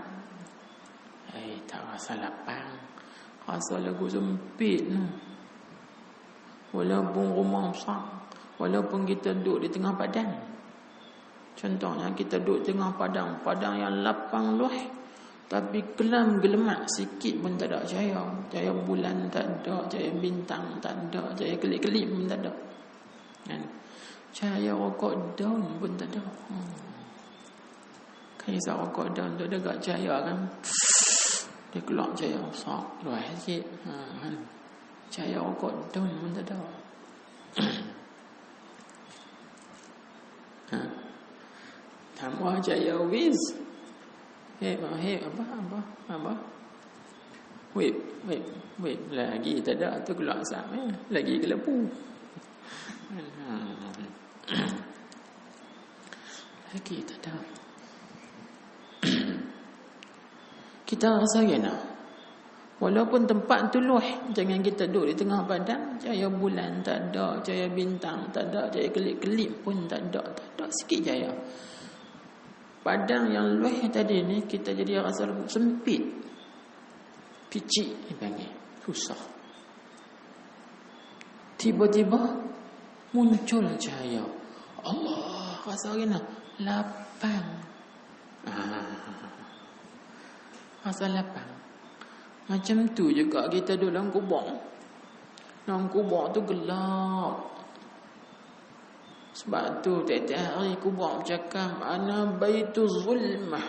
Tak rasa lapang, rasa lagu sempit tu. Walaupun rumah besar, walaupun kita duduk di tengah padang. Contohnya kita duduk tengah padang yang lapang luas, tapi kelam gelemat sikit pun tak ada cahaya. Cahaya bulan tak ada, cahaya bintang tak ada, cahaya kelip-kelip pun tak ada, kan? Cahaya rokok daun pun tak ada. Kan isap rokok daun tu ada gak cahaya, kan? Dia keluar cahaya besar, luas sikit. Kan? Cahaya rokok daun pun tak ada. Tambah cahaya wiz. Apa? Wait. Lagi tak ada tu keluar asap. Lagi kelepu. Lagi tak ada. Kita rasa kena. Walaupun tempat tu luas, jangan kita duduk di tengah padang, cahaya bulan tak ada, cahaya bintang tak ada, cahaya kelip-kelip pun tak ada sikit cahaya. Padang yang luas tadi ni kita jadi rasa sempit, picik dipanggil, susah. Tiba-tiba muncul cahaya Allah, rasa kena lapang. Rasa lapang. Macam tu juga kita duduk dalam kubur. Dalam kubur tu gelap. Sebab tu tiap-tiap hari kubur bercakap, ana baitu zulmah,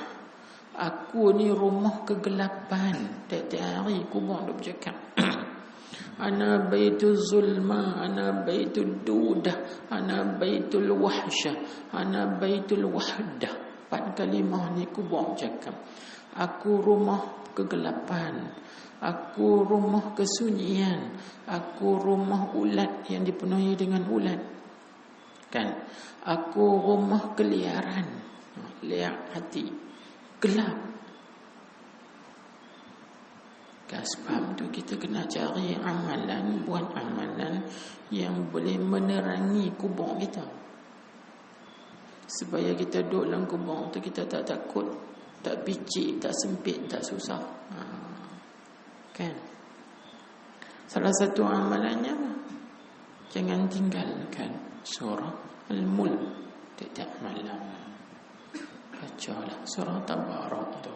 aku ni rumah kegelapan. Tiap-tiap hari kubur duk bercakap. Ana baitu zulma, ana baitul dudah, ana baitul wahsyah, ana baitul wahdah. 4 kalimah ni kubur bercakap. Aku rumah kegelapan, aku rumah kesunyian, aku rumah ulat yang dipenuhi dengan ulat, kan? Aku rumah keliaran, liar hati, gelap. Kan, sebab tu kita kena cari amalan, buat amalan yang boleh menerangi kubur kita, supaya kita duduk dalam kubur tu kita tak takut, tak picik, tak sempit, tak susah. Kan? Salah satu amalannya, jangan tinggalkan surah Al-Mulk tiap malam. Bacalah surah Tabarak tu.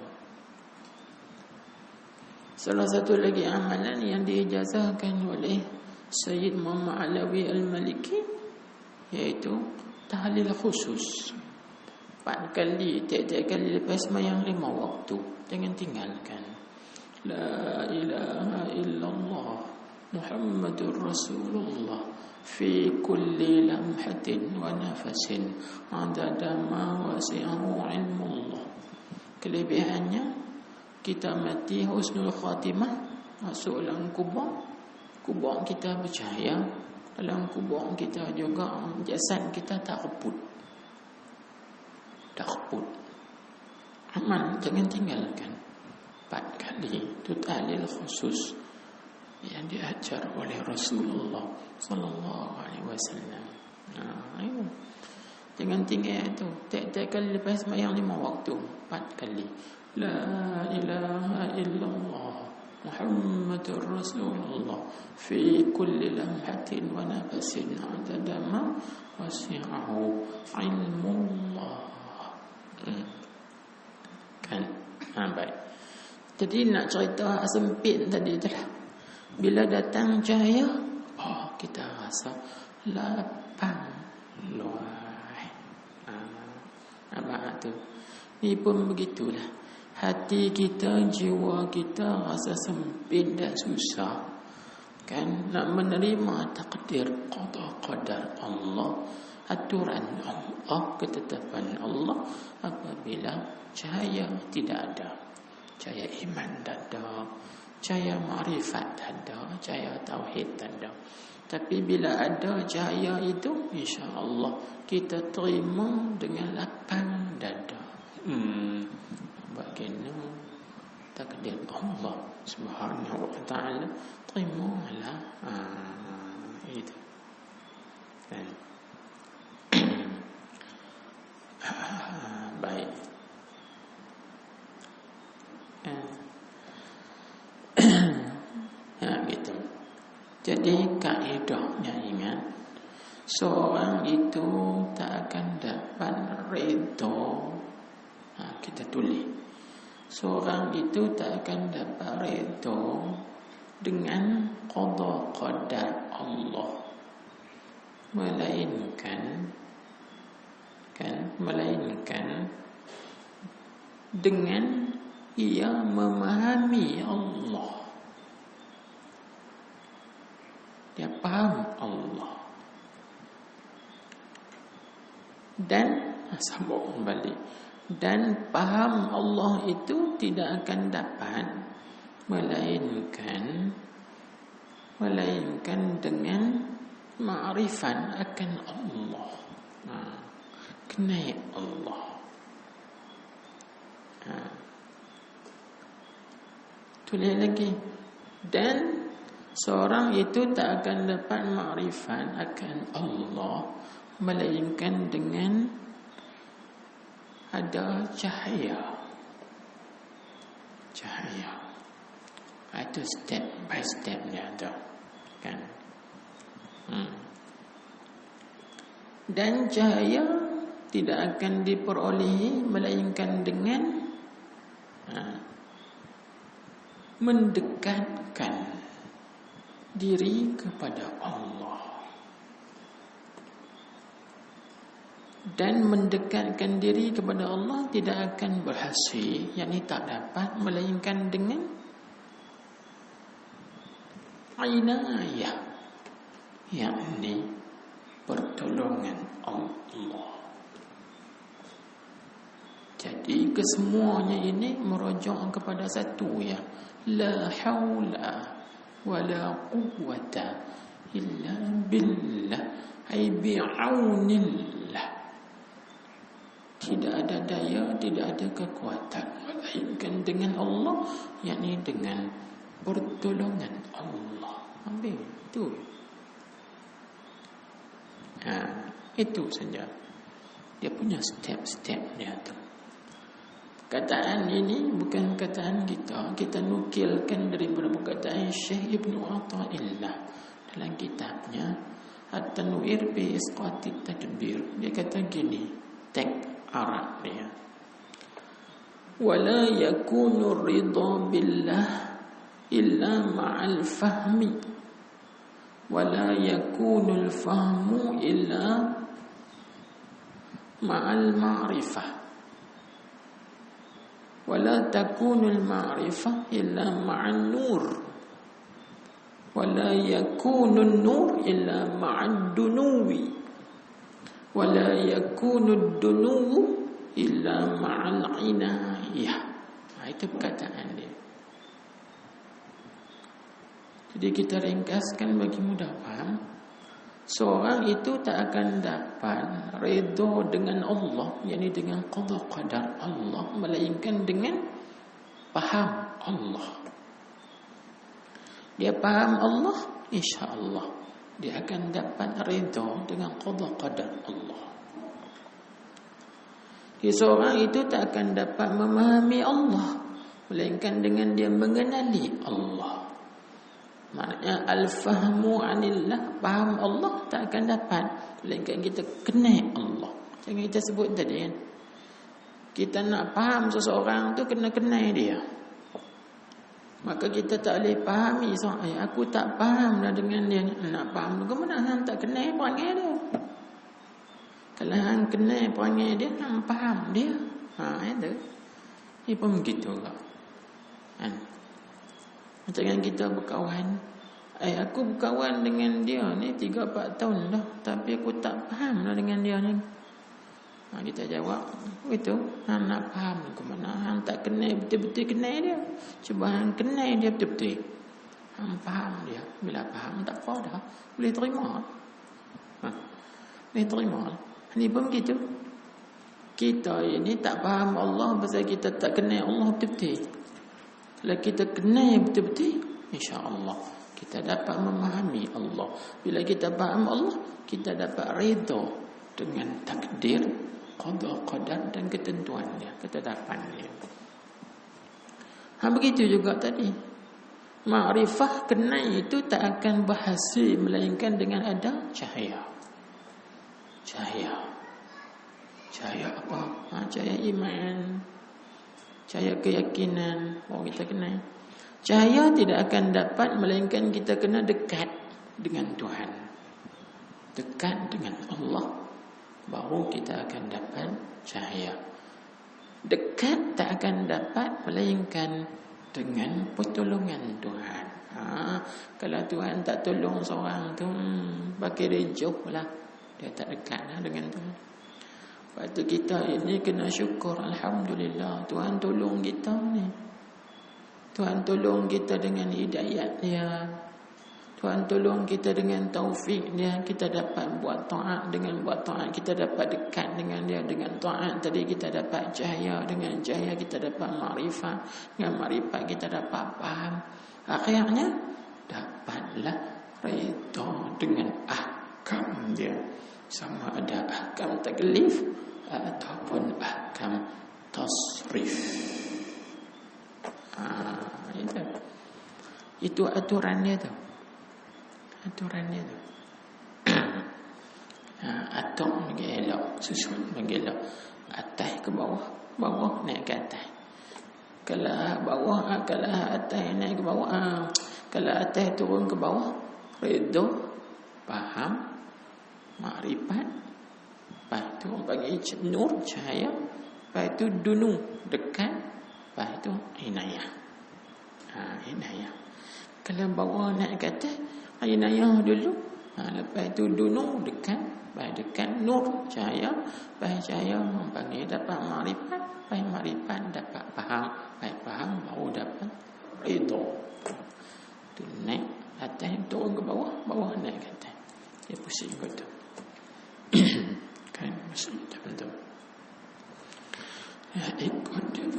Salah satu lagi amalan yang diijazahkan oleh Sayyid Muhammad Alawi Al-Maliki, iaitu tahlil khusus. 4 kali, tiap-tiap kali lepas sembahyang 5 waktu. Jangan tinggalkan. La ilaha illallah Muhammadur Rasulullah fi kulli lamhatin wa nafasin adada ma wasi'ahu ilmullah. Kelebihannya, kita mati husnul khatimah, masuk dalam kubur. Kubur kita bercahaya. Dalam kubur kita juga jasad kita tak reput. Amal jangan tinggalkan. 4 kali itu tahlil khusus yang diajar oleh Rasulullah sallallahu alaihi wasallam. Jangan tinggal itu. Tiap-tiap kali lepas sembahyang 5 waktu, 4 kali. La ilaha illallah Muhammadur Rasulullah fi kulli lamhatin wa nafasin adada ma wasi'ahu ilmullah. Kan? Baik. Jadi nak cerita sempit tadi tu lah. Bila datang cahaya, kita rasa lapang luai. Apa tu? Ni pun begitulah. Hati kita, jiwa kita rasa sempit dan susah. Kan? Nak menerima takdir qadar Allah, aturan Allah, ketetapan Allah. Apabila cahaya tidak ada, cahaya iman tak ada, cahaya ma'rifat tak ada, cahaya tauhid tak ada. Tapi bila ada cahaya itu, insya-Allah kita terima dengan lapang dada. Bagaimana takdir Allah Subhanahu wa taala, terimalah. Itu kan. Baik. Gitu. Jadi kaedahnya ingat, seorang itu tak akan dapat redha. Kita tulis, seorang itu tak akan dapat redha dengan qada qadar Allah, melainkan dengan ia memahami Allah. Dia faham Allah. Dan sambung balik. Dan faham Allah itu tidak akan dapat melainkan dengan ma'rifat akan Allah. Kenal Allah. Tulis lagi. Dan seorang itu tak akan dapat ma'rifat akan Allah melainkan dengan ada cahaya. Itu step by step dia ada, kan? Dan cahaya tidak akan diperolehi melainkan dengan mendekatkan diri kepada Allah. Dan mendekatkan diri kepada Allah tidak akan berhasil, yakni tak dapat melainkan dengan inayah, yakni pertolongan Allah. Jadi kesemuanya ini merujuk kepada satu, ya, la haula wala quwwata illa billah, ay bi'aunillah. Tidak ada daya, tidak ada kekuatan melainkan dengan Allah, yakni dengan pertolongan Allah. Habis itu. Itu saja. Dia punya step-step dia tu. Kataan ini bukan kataan kita. Kita nukilkan daripada perkataan Syekh Ibnu Athaillah dalam kitabnya At-Tanwir bi Isqatit Tadbir. Dia kata gini, teks Arab dia. Wala yakunu ridha billah illa ma'al fahmi, wala yakunu al-fahmu illa ma'al ma'rifah. Wala takunul ma'rifah illa ma'an nur. Wala yakunun nur illa ma'ad dunuwi. Wala yakunud dunuwu illa ma'al inayah. Itu perkataan dia. Jadi kita ringkaskan bagi mudah faham. Seorang itu tak akan dapat redha dengan Allah, yakni dengan qada qadar Allah, melainkan dengan faham Allah. Dia faham Allah, insya-Allah dia akan dapat redha dengan qada qadar Allah. Seorang itu tak akan dapat memahami Allah, melainkan dengan dia mengenali Allah. Maknanya al-fahmu anillah, faham Allah tak akan dapat melainkan kita kenal Allah. Jangan kita sebut tadi kan, kita nak faham seseorang tu kena kenal dia. Maka kita tak boleh fahami seorang, aku tak faham dah dengan dia. Nak faham tu kemana? Hang tak kenal perangai dia. Kalau hang kenal perangai dia, hang faham dia. Itu. Ini pun begitu juga. Kan? Macam yang kita berkawan, aku berkawan dengan dia ni 3-4 tahun dah, tapi aku tak faham lah dengan dia ni. Kita jawab, itu hang nak faham ke mana? Hang tak kenal betul-betul kenal dia. Cuba hang kenal dia betul-betul, hang faham dia. Bila faham, tak apa dah, boleh terima. Boleh terima. Ini pun begitu. Kita ini tak faham Allah pasal kita tak kenal Allah betul-betul. Kalau kita kenal betul-betul, insya-Allah kita dapat memahami Allah. Bila kita faham Allah, kita dapat redha dengan takdir, qada qadar dan ketentuan dia, ketetapan dia. Begitu juga tadi. Ma'rifah kenal itu tak akan berhasil melainkan dengan ada cahaya. Cahaya apa? Cahaya iman, cahaya keyakinan. Kita kenal. Cahaya tidak akan dapat melainkan kita kena dekat dengan Tuhan, dekat dengan Allah, baru kita akan dapat cahaya. Dekat tak akan dapat melainkan dengan pertolongan Tuhan. Kalau Tuhan tak tolong seorang tu, pakai dia jauh lah, dia tak dekat lah dengan Tuhan. Lepas tu kita ini kena syukur, alhamdulillah Tuhan tolong kita ni. Tuhan tolong kita dengan hidayat dia. Tuhan tolong kita dengan taufik dia. Kita dapat buat taat. Dengan buat taat kita dapat dekat dengan dia. Dengan taat tadi kita dapat cahaya. Dengan cahaya kita dapat makrifat. Dengan makrifat kita dapat faham. Akhirnya dapatlah redha dengan ahkam dia. Sama ada ahkam taklif ataupun ahkam tasrif. Itu aturannya tu. Aturannya tu. Atok bagi elok, susun bagi elok. Atas ke bawah, bawah naik ke atas. Kalau bawah, kalau atas naik ke bawah, kalau atas turun ke bawah, redha, faham, makrifat. Lepas tu orang panggil nur, cahaya. Lepas tu dunu, dekat. Lepas tu inayah. Inayah. Kalau bawah naik ke atas, inayah dulu. Lepas tu dunu, dekat. Lepas dekat nur, cahaya. Lepas cahaya orang panggil dapat makrifat. Lepas makrifat dapat faham. Lepas faham baru dapat redha. Tu naik atas, turun ke bawah, bawah naik ke atas. Dia pusing betul. Kan maksud teman-teman. Ikut dia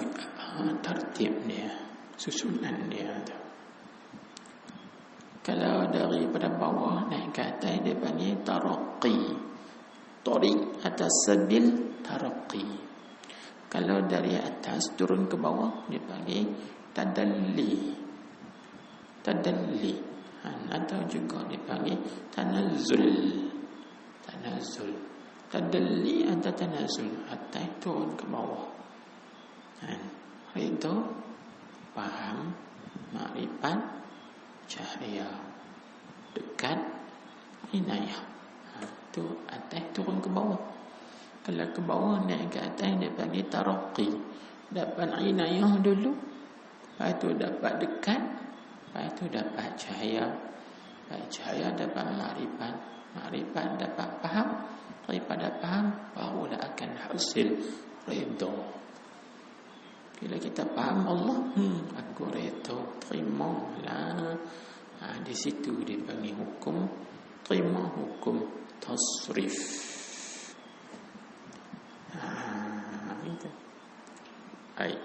tertib dia, susunan dia tu. Kalau daripada bawah naik ke atas dia panggil taraqi. Tariq atas sabil taraqi. Kalau dari atas turun ke bawah dia panggil tadalli. Tadalli. Atau juga dipanggil tanazzul. Tanazzul. Tadalli atau tanazzul, atas turun ke bawah. Itu faham, makrifat, cahaya, dekat, inayah. Itu atas turun ke bawah. Kalau ke bawah naik ke atas dia panggil taraqi. Dapat inayah dulu, lepas tu dapat dekat, lepas tu dapat cahaya. Lepas cahaya dapat makrifat, makrifat dapat faham, daripada faham barulah akan hasil redha. Bila kita faham Allah, aku redha, terimalah. Di situ dia panggil hukum, terima hukum tasrif. Itu. Baik.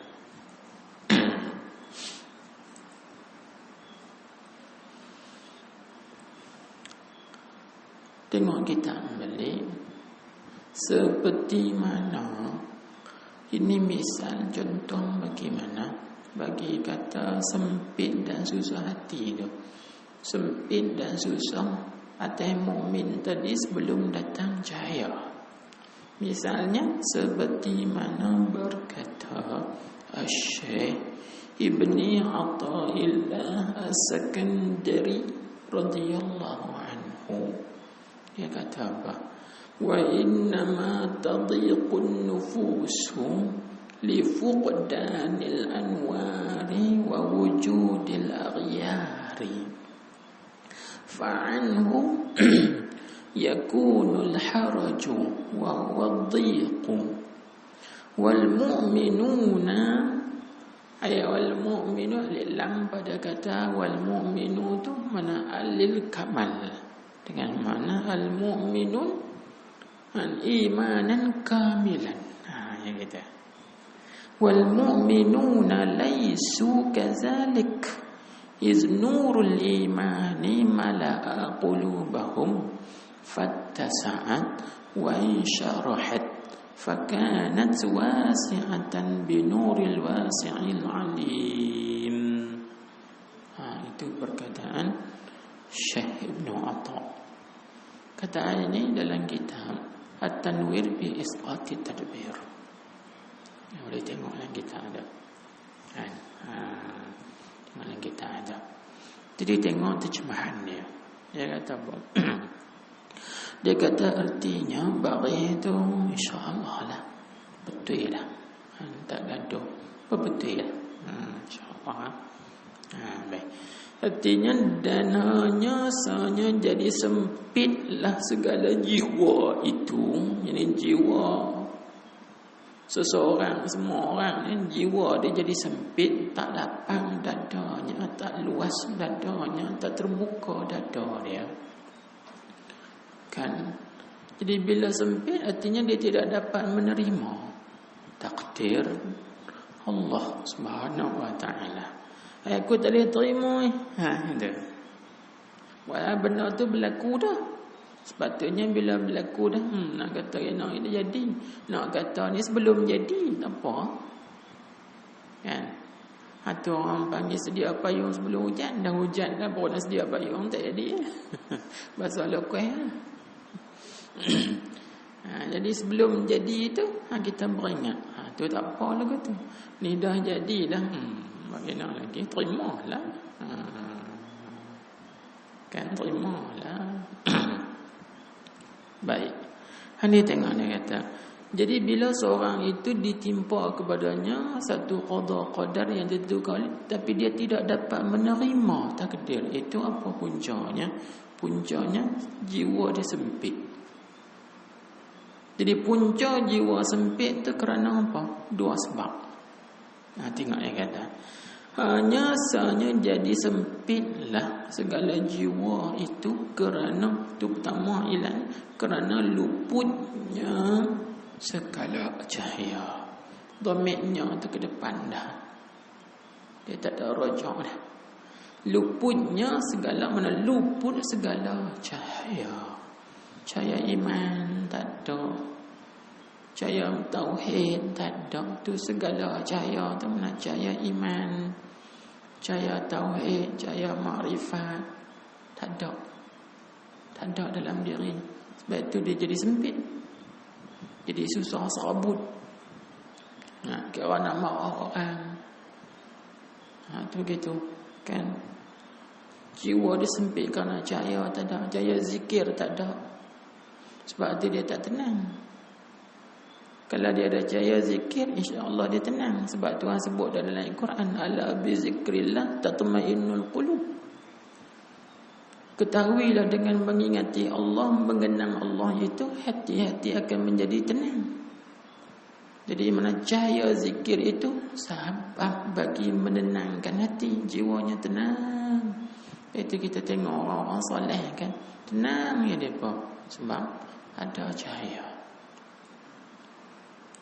Tengok kita balik seperti mana ini misal contoh bagaimana bagi kata sempit dan susah hati tu. Sempit dan susah atas mukmin tadi sebelum datang cahaya. Misalnya seperti mana berkata Syekh Ibni Athaillah As-Sakandari radhiyallahu anhu. Dia kata apa? Wa innama tadhiqun nufusu li fuqdanil anwari wa wujudil aghyari fa'anhu yakunul haraju wa wadhiqu wal mu'minuna wal mu'minu lilam pada kata wal mu'minu tu mana alil kamal dengan mana al mu'minun an imanan kamilan. Yang kita wal mu'minuna laysu kadzalik iz nurul imani mala'a qulubahum fattasa'at wa insyarahat fakanat wasi'atan binuril wasi'il alim. Itu perkataan Syekh Ibnu Atha. Kataan ini dalam kitab At-Tanwir bi Isqati Tadbir. Boleh tengok dalam kitab ada. Mana kita ada. Jadi tengok terjemahan dia. Dia kata apa? Dia kata artinya bagi itu insya-Allah lah. Betul lah. Tak gaduh. Betul lah. Insya-Allah. Baik. Artinya dan hanya sanya jadi sempitlah segala jiwa itu. Jadi jiwa seseorang, semua orang ni jiwa dia jadi sempit, tak lapang dadanya, tak luas dadanya, tak terbuka dada dia. Kan? Jadi bila sempit artinya dia tidak dapat menerima takdir Allah Subhanahu wa taala. Aku tak boleh terima itu. Walau benda tu berlaku dah. Sepatutnya bila berlaku dah nak kata nak ini jadi, nak kata ni sebelum jadi tak apa. Kan? Atau orang panggil sedia payung sebelum hujan, dah hujan dah baru nak sedia payung tak jadi. Bahasa lokal lah. Jadi sebelum jadi tu kita beringat. Tu tak apa lagu tu. Ni dah jadi dah. Bagaimana lagi? Terimalah. Kan terimalah. Baik. Ini tengok dia kata. Jadi bila seorang itu ditimpa kepadanya satu qada qadar yang ditentukan, tapi dia tidak dapat menerima takdir, itu apa puncanya? Puncanya jiwa dia sempit. Jadi punca jiwa sempit itu kerana apa? Dua sebab. Tengok dia kata. Hanya sahaja jadi sempitlah segala jiwa itu kerana itu pertama ilan kerana luputnya segala cahaya. Dhamirnya tu ke depan dah. Dia tak ada rajak dah. Luputnya segala mana luput segala cahaya. Cahaya iman tak ada. Cahaya tauhid tak ada. Tu segala cahaya tu mana cahaya iman, cahaya tauhid, cahaya makrifat tak ada. Tak ada dalam diri. Sebab tu dia jadi sempit. Jadi susah serabut. Kira nak marah orang. Tu gitu kan. Jiwa dia sempit kerana cahaya tak ada. Cahaya zikir tak ada. Sebab tu dia tak tenang. Kalau dia ada cahaya zikir, insya-Allah dia tenang. Sebab Tuhan sebut dalam Al-Quran, ala bi zikrillah tatma'innul qulub. Ketahuilah dengan mengingati Allah, mengenang Allah itu, hati-hati akan menjadi tenang. Jadi mana cahaya zikir itu sebab bagi menenangkan hati, jiwanya tenang. Itu kita tengok orang-orang soleh kan, tenang ya mereka sebab ada cahaya.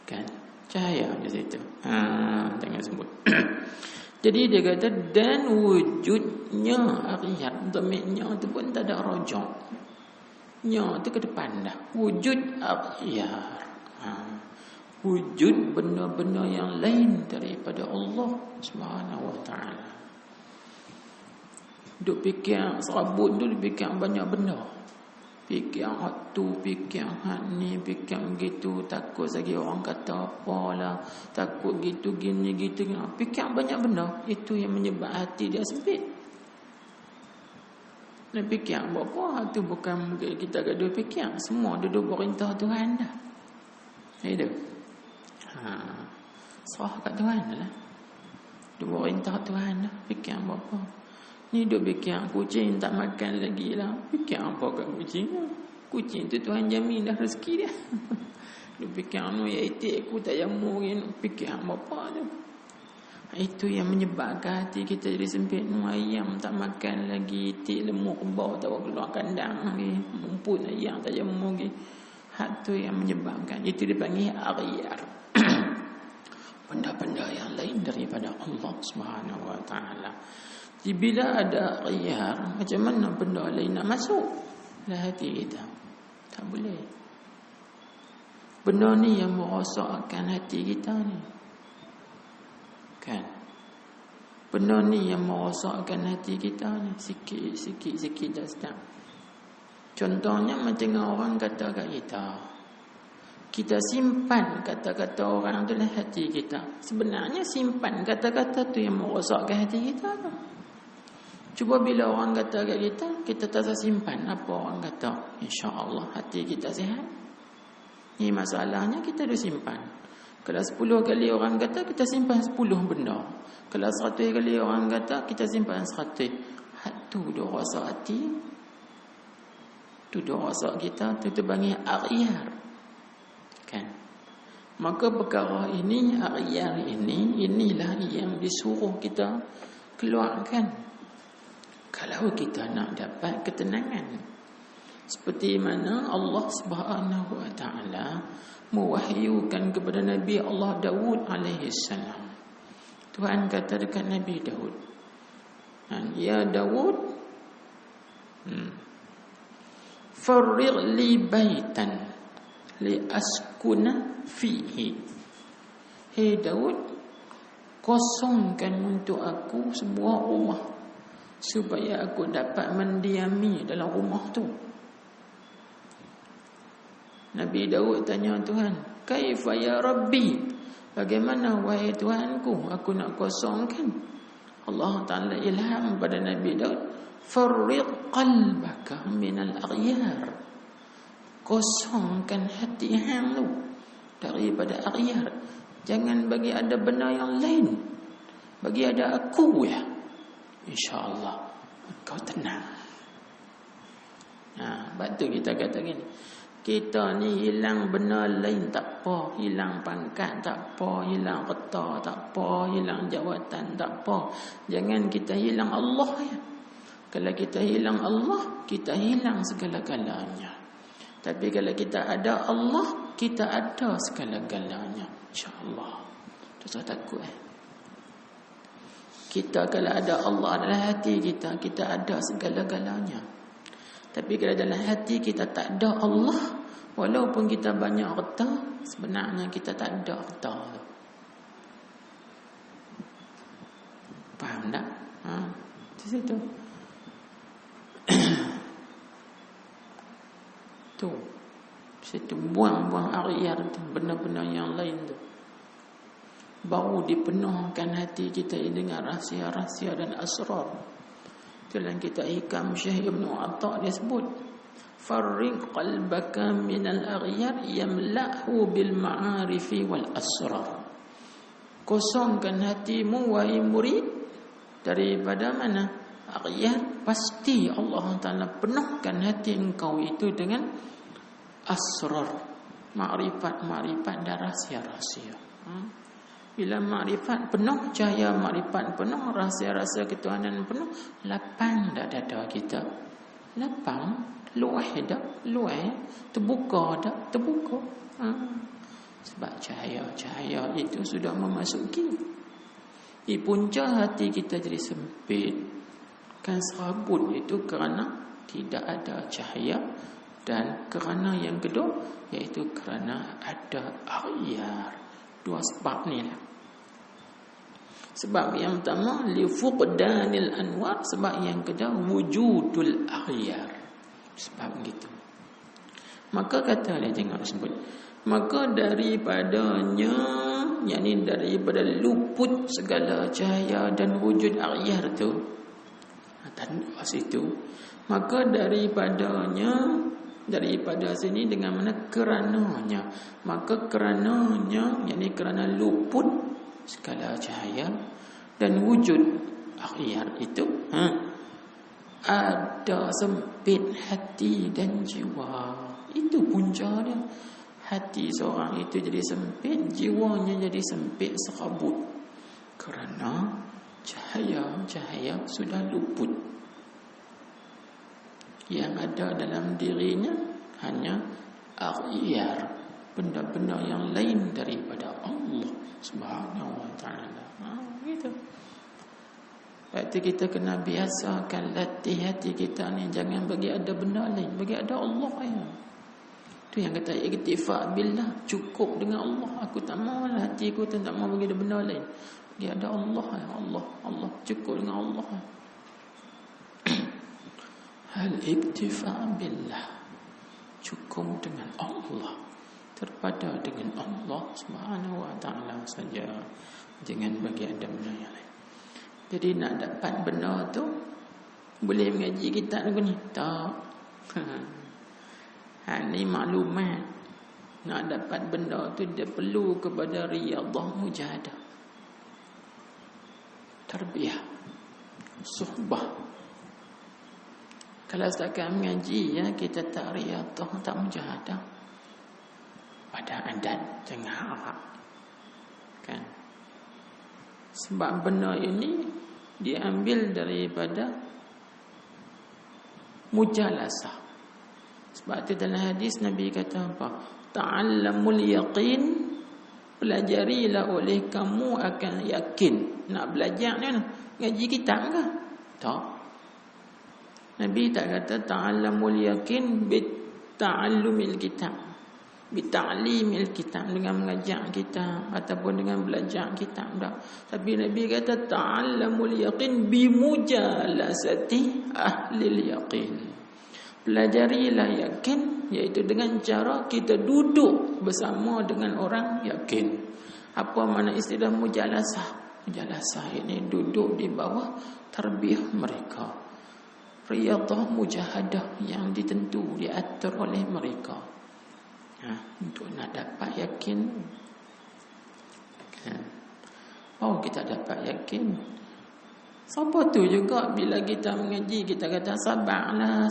Kan? Cahaya di situ. Jangan sebut. Jadi dia kata dan wujudnya akhirat, dhamirnya itu pun tak ada rojak. Nya itu ke depan dah. Wujud akhirat. Wujud benda-benda yang lain daripada Allah Subhanahu wa taala. Duk fikir serabut tu, fikir banyak benda. Fikir hak tu, fikir hak ni, fikir begitu, takut lagi orang kata apalah, takut gitu gini gitu. Fikir banyak benda, itu yang menyebab hati dia sempit. Nak fikir apa tu bukan kita gaduh fikir, semua duduk perintah Tuhan dah. Itu. Serah kat Tuhan lah. Duduk perintah Tuhan dah, fikir apa. Ni duk fikir kucing tak makan lagi lah. Fikir apa kat kucing? Kucing tu Tuhan jamin dah rezeki dia. Duk fikir ya itik aku tak jamu lagi. Fikir apa tu? Itu yang menyebabkan hati kita jadi sempit. Ayam tak makan lagi, itik lemuk bau tak keluar kandang lagi. Mumpun ayam tak jamu lagi. Hak tu yang menyebabkan. Itu dipanggil aghyar. Benda-benda yang lain daripada Allah Subhanahu wa taala. Jadi bila ada aghyar, macam mana benda lain nak masuk dalam hati kita? Tak boleh. Benda ni yang merosakkan hati kita ni. Kan? Benda ni yang merosakkan hati kita ni. Sikit dah sedap. Contohnya macam orang kata kat kita. Kita simpan kata-kata orang tu dalam hati kita. Sebenarnya simpan kata-kata tu yang merosakkan hati kita tu. Cuba bila orang kata kat kita, kita tak simpan apa orang kata. InsyaAllah hati kita sihat. Ni masalahnya kita dah simpan. Kalau 10 kali orang kata, kita simpan 10 benda. Kalau 100 kali orang kata, kita simpan 100. Hak tu dah rasa hati. Tu dah rasa kita, tu terpanggil aghyar. Kan? Maka perkara ini, aghyar ini, inilah yang disuruh kita keluarkan. Kalau kita nak dapat ketenangan. Seperti mana Allah Subhanahu wa taala mewahyukan kepada Nabi Allah Daud alaihi salam. Tuhan kata dekat Nabi Daud, ya Daud, farigh li baitan li askuna fihi. Hei Daud, kosongkan untuk aku sebuah rumah supaya aku dapat mendiami dalam rumah tu. Nabi Daud tanya Tuhan, kaifa ya Rabbi? Bagaimana wahai Tuhanku, aku nak kosongkan? Allah Ta'ala ilham pada Nabi Daud, farriq qalbaka minal aghyar. Kosongkan hati hang tu daripada aghyar. Jangan bagi ada benda yang lain. Bagi ada aku ya. InsyaAllah kau tenang. Batu kita kata gini, kita ni hilang benda lain tak apa, hilang pangkat tak apa, hilang reta tak apa, hilang jawatan tak apa. Jangan kita hilang Allah ya. Kalau kita hilang Allah, kita hilang segala-galanya. Tapi kalau kita ada Allah, kita ada segala-galanya. InsyaAllah. Tak takut Kita kalau ada Allah dalam hati kita, kita ada segala-galanya. Tapi kalau dalam hati kita tak ada Allah, walaupun kita banyak harta, sebenarnya kita tak ada harta tu. Faham tak? Di situ. Tu. Situ buang-buang aghyar tu, benda-benda yang lain tu. Baru dipenuhkan hati kita dengan rahsia-rahsia dan asrar. Dalam kitab Hikam Syekh Ibn Atta' dia sebut, farriq qalbaka minal aghyar yamla'hu bil ma'arifi wal asrar. Kosongkan hatimu wahai murid daripada mana? Aghyar. Pasti Allah Ta'ala penuhkan hati engkau itu dengan asrar, makrifat dan rahsia-rahsia. Bila makrifat penuh, cahaya makrifat penuh, rahsia-rahsia ketuhanan penuh, lapang dak dada kita. Lapang, luah dak, luah, terbuka dak, terbuka. Sebab cahaya itu sudah memasuki. Di punca hati kita jadi sempit. Kan serabut itu kerana tidak ada cahaya, dan kerana yang kedua iaitu kerana ada aghyar. Dua sebab ni lah. Sebab yang pertama li fuqdanil anwar, sebab yang kedua wujudul aghyar. Sebab begitu. Maka kata dia tengok sebut, maka daripadanya, yakni daripada luput segala cahaya dan wujud aghyar tu, tanda situ, maka daripada sini dengan mana? Kerananya. Maka kerananya, yakni kerana luput segala cahaya dan wujud aghyar itu, ada sempit hati dan jiwa. Itu punca dia. Hati seorang itu jadi sempit, jiwanya jadi sempit, serabut. Kerana cahaya sudah luput. Yang ada dalam dirinya hanya aghyar, benda-benda yang lain daripada Allah Subhanahu wa ta'ala. Gitu. Berarti kita kena biasakan, latih hati kita ni, jangan bagi ada benda lain, bagi ada Allah ya. Tu yang kata iktifak billah, cukup dengan Allah. Aku tak mau lah, hati aku tak mau bagi ada benda lain. Bagi ada Allah ya, Allah cukup dengan Allah. Al-iktifak billah, cukup dengan Allah, terpada dengan Allah Subhanahu wa ta'ala saja, jangan bagi ada benda yang lain. Jadi nak dapat benda tu, boleh mengaji kitab ni tak? Ni maklumat. Nak dapat benda tu dia perlu kepada riyadah mujahadah, tarbiyah, suhbah. Kalau setakat mengaji ya, kita tak riyadah, tak mujahadah, pada adat jangan harap kan. Sebab benda ini diambil daripada mujalasah. Sebab itu dalam hadis Nabi kata apa? Ta'allamul yaqin, pelajarilah oleh kamu akan yakin. Nak belajar ni ngaji kitab ke? Tak. Nabi tak kata ta'allamul yaqin bit ta'allumil kitab, bit ta'limil kitab, dengan mengajar kitab ataupun dengan belajar kitab dah. Tapi Nabi kata ta'allamul yaqin bi mujalasati ahlil yaqin. Pelajarilah yakin, iaitu dengan cara kita duduk bersama dengan orang yakin. Apa makna istilah mujalasah? Mujalasah ini duduk di bawah tarbiyah mereka, riyadah mujahadah yang ditentu, diatur oleh mereka. Untuk nak dapat yakin, oh kita dapat yakin. Siapa tu juga bila kita mengaji kita kata sabarlah.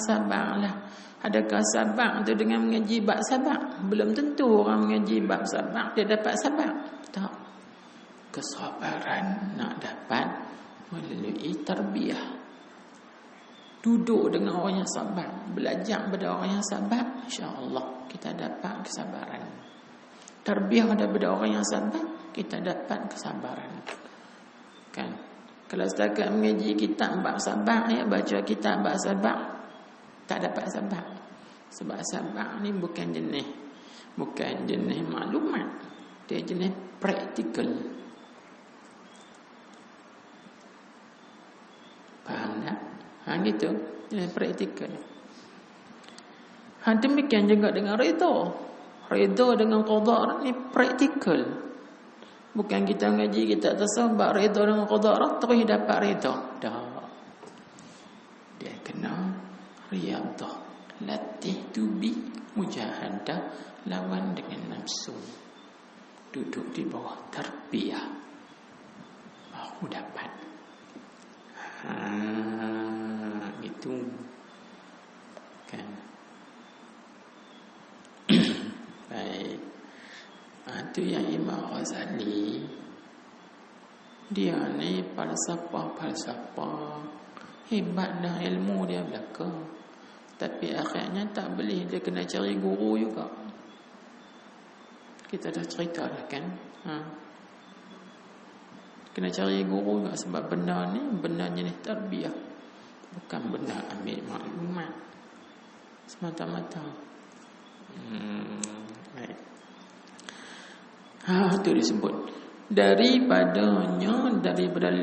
Adakah sabar tu dengan mengaji bab sabar? Belum tentu orang mengaji bab sabar dia dapat sabar. Tak. Kesabaran nak dapat melalui tarbiyah. Duduk dengan orang yang sabar, belajar pada orang yang sabar, insya-Allah kita dapat kesabaran. Tarbiyah daripada orang yang sabar, kita dapat kesabaran. Kan? Kalau setakat mengaji kitab bab sabar ya, baca kitab bab sabar, tak dapat sabar. Sebab sabar ni bukan jenis maklumat, dia jenis praktikal. Faham tak? Gitu, jenis praktikal. Demikian juga dengan redha. Redha dengan qada ni praktikal. Bukan kita ngaji kita tersabar redha dengan qada terus dapat redha. Dah. Dia kena riyadah, latih tubi mujahadah, lawan dengan nafsu. Duduk di bawah tarbiyah baru dapat. Gitu kan. Baik. Itu yang Imam Ghazali. Dia ni falsafah hebat dah ilmu dia belaka. Tapi akhirnya tak boleh, dia kena cari guru juga. Kita dah cerita dah kan. Kena cari guru juga, sebab benda ni benda jenis tarbiyah, bukan benda ambil maklumat semata-mata. Baik. Itu disebut daripada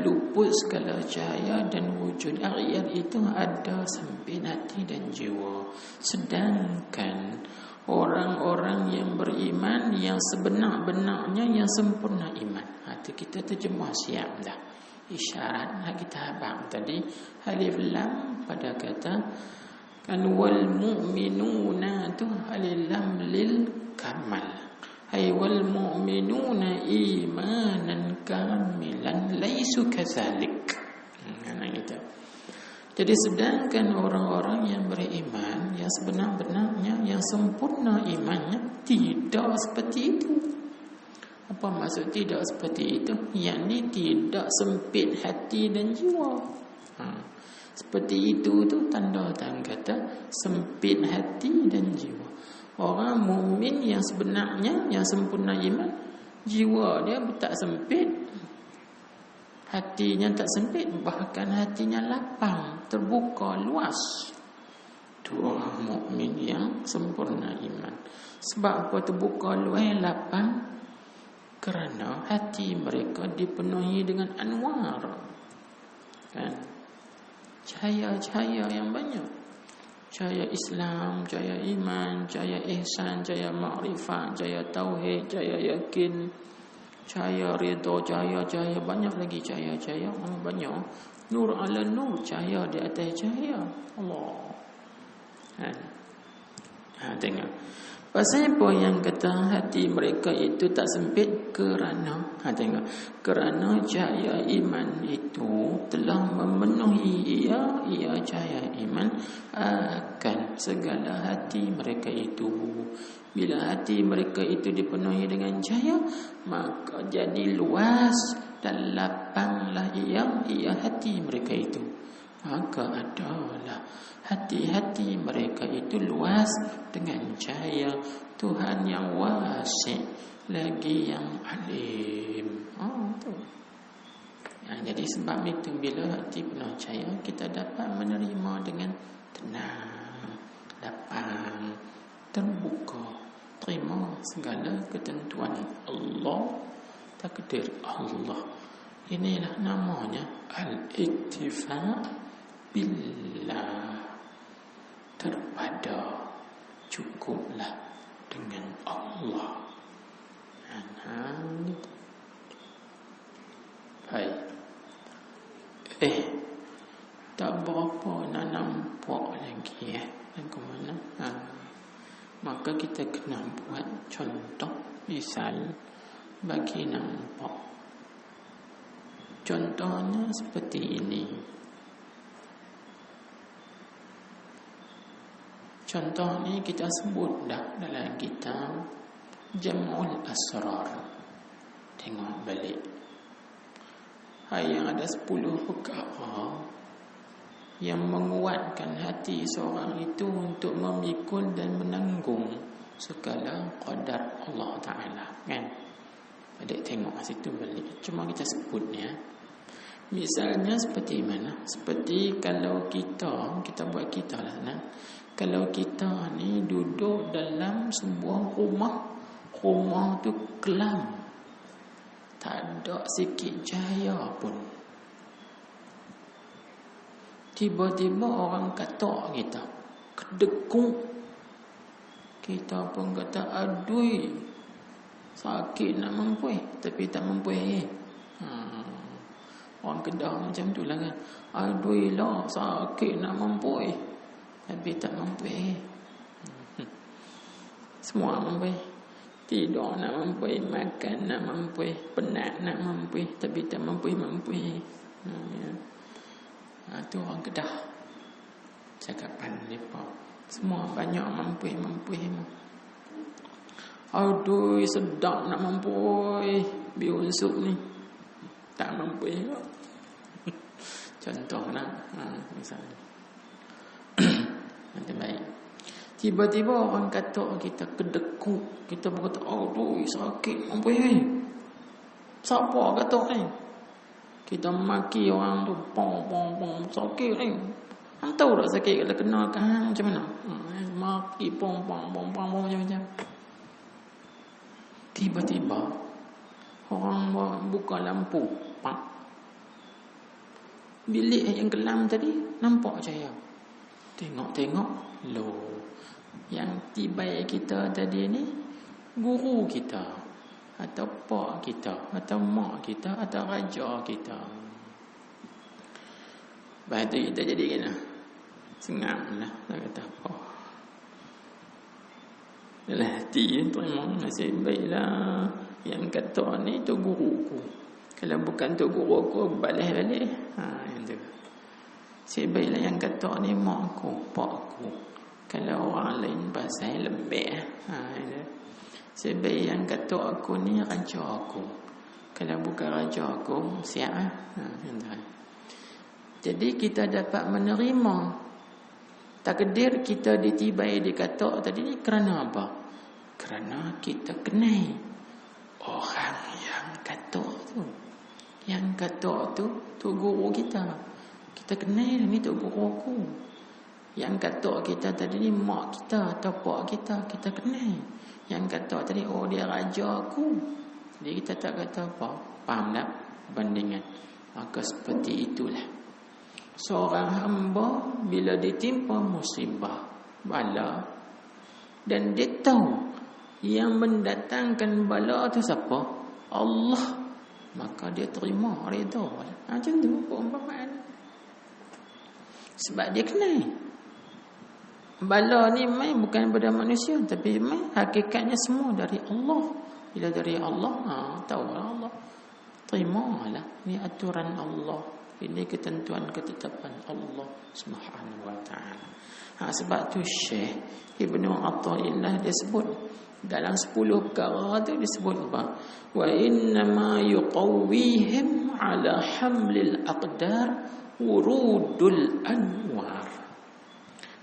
luput segala cahaya dan wujud akhir itu ada sempit hati dan jiwa. Sedangkan orang-orang yang beriman yang sebenar-benarnya, yang sempurna iman, itu kita terjemah siap dah. Isyarat kita abang tadi alif lam pada kata kan wal mu'minuna tu alif lam lil kamal. Hai wal mu'minuna imanan kamilan laisu kadzalik. Gitu. Jadi sedangkan orang-orang yang beriman, yang sebenar-benarnya, yang sempurna imannya, tidak seperti itu. Apa maksud tidak seperti itu? Yakni tidak sempit hati dan jiwa. Seperti itu tu tanda kata sempit hati dan jiwa. Orang mukmin yang sebenarnya, yang sempurna iman, jiwa dia tak sempit, hatinya tak sempit, bahkan hatinya lapang, terbuka, luas. Itu orang mukmin yang sempurna iman. Sebab apa terbuka, luas, lapang? Kerana hati mereka dipenuhi dengan anwar, kan? Cahaya-cahaya yang banyak. Cahaya Islam, cahaya iman, cahaya ihsan, cahaya makrifat, cahaya tauhid, cahaya yakin, cahaya redha, cahaya banyak lagi cahaya-cahaya. Banyak. Nur ala nur, cahaya di atas cahaya. Allah. Tengok. Pasal apa yang kata hati mereka itu tak sempit? Kerana kerana cahaya iman itu telah memenuhi ia cahaya iman akan segala hati mereka itu. Bila hati mereka itu dipenuhi dengan cahaya, maka jadi luas dan lapanglah ia hati mereka itu. Maka adalah hati-hati mereka itu luas dengan cahaya Tuhan yang wasi' lagi yang alim. Tu. Jadi sebab itu bila hati penuh cahaya, kita dapat menerima dengan tenang, lapang, terbuka, terima segala ketentuan Allah, takdir Allah. Inilah namanya al-iktifa billah. Terpada cukuplah dengan Allah. Baik. Tak berapa nak nampak lagi dan ke mana. Maka kita kena buat contoh, misal bagi nampak. Contohnya seperti ini. Contoh ni kita sebut dah dalam kitab Jam'ul Asrar. Tengok balik. Yang ada 10 perkara yang menguatkan hati seorang itu untuk memikul dan menanggung segala qadar Allah Ta'ala, kan? Adik tengok situ balik. Cuma kita sebut ni. Misalnya seperti mana? Seperti kalau kita buat kita lah. Kalau kita ni duduk dalam sebuah rumah tu kelam, tak ada sikit cahaya pun. Tiba-tiba orang kata kita, kedekung, kita pun kata adui, sakit nak mempuih, tapi tak mempuih. Orang Kedah macam tu lah kan, adui lah sakit nak mempuih, tapi tak mampu. Semua mampu. Tidur nak mampu, makan nak mampu, penat nak mampu, tapi tak mampu. Ya. Tu orang Kedah. Cakapan mereka. Semua banyak mampu. Aduh, sedap nak mampu. Bihun sup ni tak mampu. Contoh nak misalnya. Nanti baik. Tiba-tiba orang kata kita kedekut. Kita berkata, aduh sakit mampu. Siapa kata ni? Kita maki orang tu, pong sakit ni. Hang tahu tak sakit kalau kena kan macam mana? Maki pong macam-macam. Tiba-tiba orang buka lampu, pak. Bilik yang kelam tadi nampak cahaya. Tengok, loh. Yang tibai kita tadi ni guru kita, atau pak kita, atau mak kita, atau raja kita. Lepas tu kita jadi kena sengam lah. Nak kata apa? Dalam hati memang nasib baiklah yang kata ni tu guruku. Kalau bukan tu guruku, balik-balik. Yang tu. Nasib baiklah yang kata ni mak aku, pak aku. Kalau orang lain pasal lembek. Yang tu. Sebab yang kata aku ni raja aku. Kalau bukan raja aku, siap. Jadi kita dapat menerima takdir kita ditibai dikata tadi ni kerana apa? Kerana kita kenal orang yang kata tu. Yang kata tu guru kita. Kita kenal ni tu guru aku. Yang kata kita tadi ni mak kita atau pak kita kenal. Yang kata tadi, dia raja aku. Jadi kita tak kata apa. Faham tak bandingan? Maka seperti itulah seorang hamba bila ditimpa musibah, bala, dan dia tahu yang mendatangkan bala itu siapa? Allah. Maka dia terima redha. Macam tu perumpamaan. Sebab dia kenal bala ni memang bukan daripada manusia, tapi memang hakikatnya semua dari Allah. Bila dari Allah, tahulah Allah. Terimalah. Ini aturan Allah. Ini ketentuan ketetapan Allah Subhanahu wa ta'ala. Sebab tu Syekh Ibnu Athaillah dia sebut dalam 10 perkara tu disebut apa? Wa innama yuqawwihim ala hamlil aqdar wurudul anwar.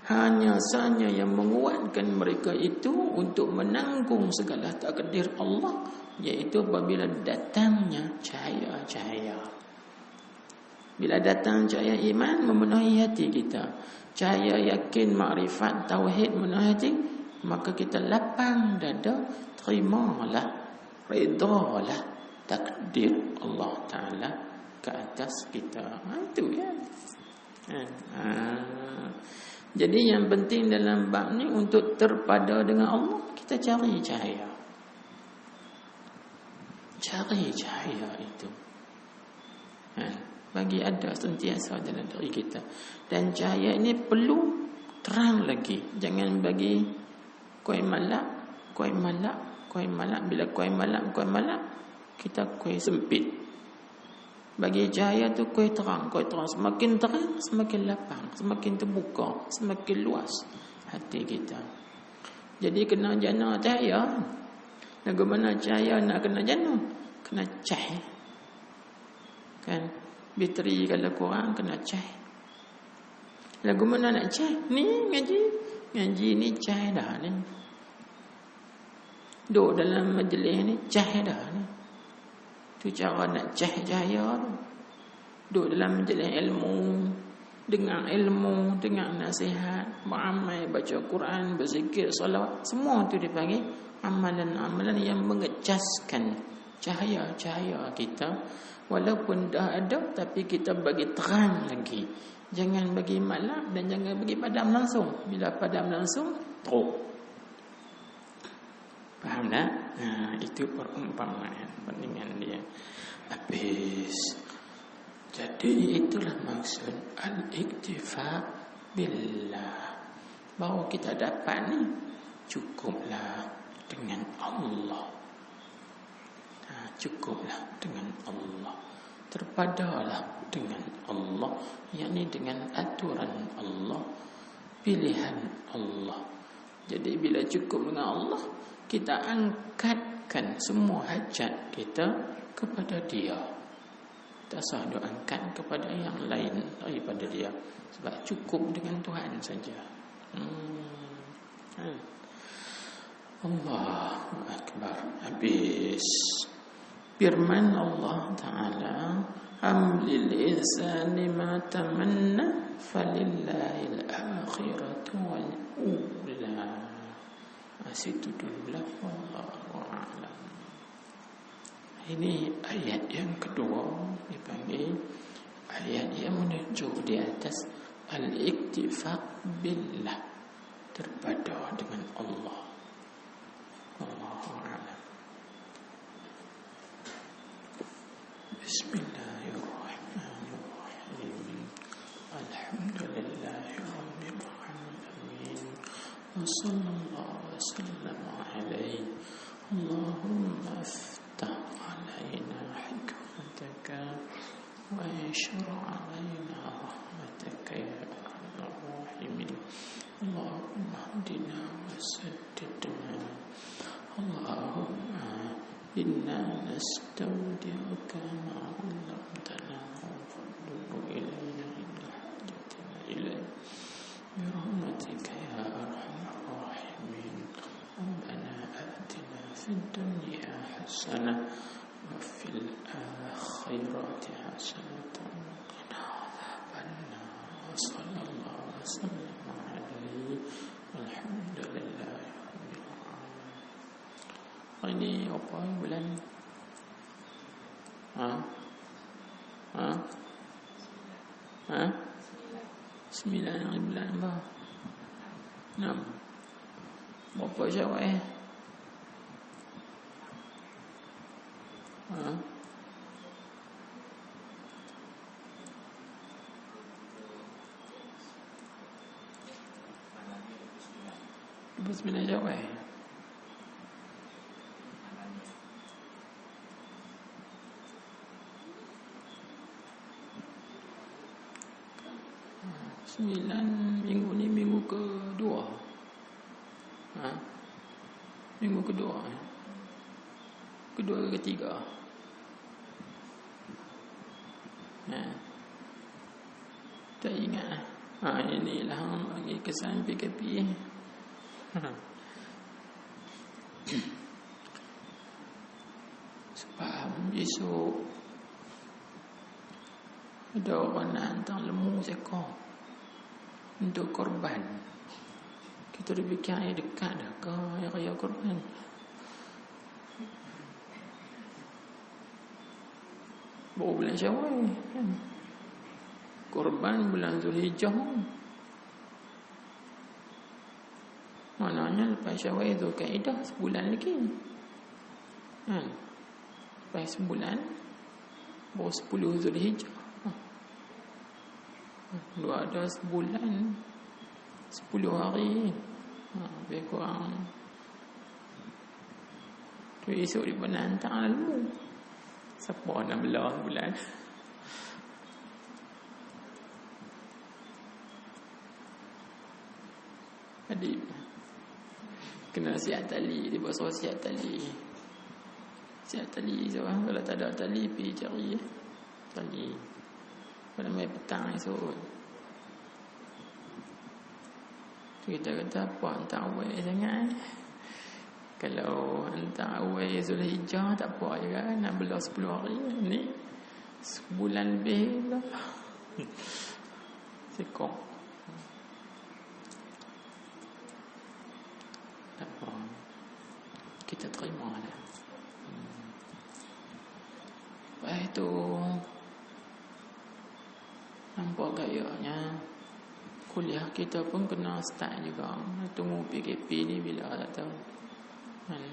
Hanya sahaja yang menguatkan mereka itu untuk menanggung segala takdir Allah, iaitu apabila datangnya cahaya-cahaya. Bila datang cahaya iman memenuhi hati kita, cahaya yakin, makrifat, tauhid memenuhi hati, maka kita lapang dada, terimalah, redalah takdir Allah Ta'ala ke atas kita. Itu ya. Jadi yang penting dalam bab ni untuk terpada dengan Allah, kita cari cahaya. Cari cahaya itu. Bagi ada sentiasa dalam diri kita. Dan cahaya ini perlu terang lagi. Jangan bagi kuih malak. Bila kuih malak, kita kuih sempit. Bagi cahaya tu kuih terang. Semakin terang, semakin lapang, semakin terbuka, semakin luas hati kita. Jadi kena jana cahaya. Bagaimana cahaya nak kena jana? Kena cah. Kan? Bateri kalau kurang kena cah. Lagu mana nak cah? Ni ngaji ni cah dah ni. Duduk dalam majlis ni cah dah ni. Tu cara nak cahaya tu. Duduk dalam majlis ilmu, dengar nasihat, beramal, baca Quran, berzikir, salawat, semua tu dipanggil amalan-amalan yang mengecaskan cahaya-cahaya kita. Walaupun dah ada, tapi kita bagi terang lagi. Jangan bagi malam dan jangan bagi padam langsung. Bila padam langsung, teruk. Faham tak? Itu perumpamaan bandingan dia. Habis. Jadi itulah maksud al-iktifa billah. bahawa kita dapat ni, cukuplah dengan Allah. Cukuplah dengan Allah, terpadalah dengan Allah, yakni dengan aturan Allah, pilihan Allah. Jadi bila cukup dengan Allah, kita angkatkan semua hajat kita kepada Dia. Tak usah doakan kepada yang lain daripada Dia, sebab cukup dengan Tuhan saja. Allahu Akbar. Habis firman Allah Ta'ala, am lil insani ma tamanna falillahil akhiratu wal ula. Situ dululah, wallahu a'lam. Ini ayat yang kedua, dipanggil ayat yang menunjuk di atas al-iktifaq billah, terpada dengan Allah. Wallahu a'lam. Bismillahirrahmanirrahim. Alhamdulillahi rabbil alamin. Wa sallallahu wa sallam alaihi. Allahumma aftah alaina hikmataka wa yashur alaina rahmataka ya arhamar rahimin. Allahumma hdina wa saddidna. Allahumma inna nastaudi'uka ma 'allamtana wa fadlu ilayna inna hajatana ilayk bi rahmatika ya arhamar rahimin. Rabbana atina fid dunya hasanah wa fil akhirati hasanah wa qina adzabannar. Wa sallallahu wa sallam alaihi walhamdulillahi rabbil alamin. Ini apa bulan? Sembilan hari bulan apa? 6. Berapa Syawal? Sembilan Syawal. Sembilan minggu ni minggu kedua. Minggu kedua. Kedua ke ketiga? Tak ingat. Inilah bagi kesan PKP. Sebab besok ada orang nak hantar lembu seekor untuk korban. Kita dah fikir air dekat dah ke air raya korban. Baru bulan Syawal kan? Korban bulan Zulhijjah. Maknanya lepas Syawal Zulkaidah sebulan lagi kan? Lepas sebulan baru 10 Zulhijjah. Dua ada sebulan 10 hari. Lebih kurang tu esok di penantang lalu. Siapa nak belah bulan? Adik kena siap tali. Dia buat suruh siap tali. Siap tali seorang. Kalau tak ada tali, pergi cari tali. Pada main petang esok. Kita kata apa hantar awal sangat. Kalau hantar awal Zulhijjah tak apa juga. Nak belah 10 hari. Ni sebulan lebih lah. Sekok. Tak apa. Kita terima lah. Lepas itu nampak gayanya kuliah kita pun kena start juga. Tunggu PKP ni bila tak tahu kan?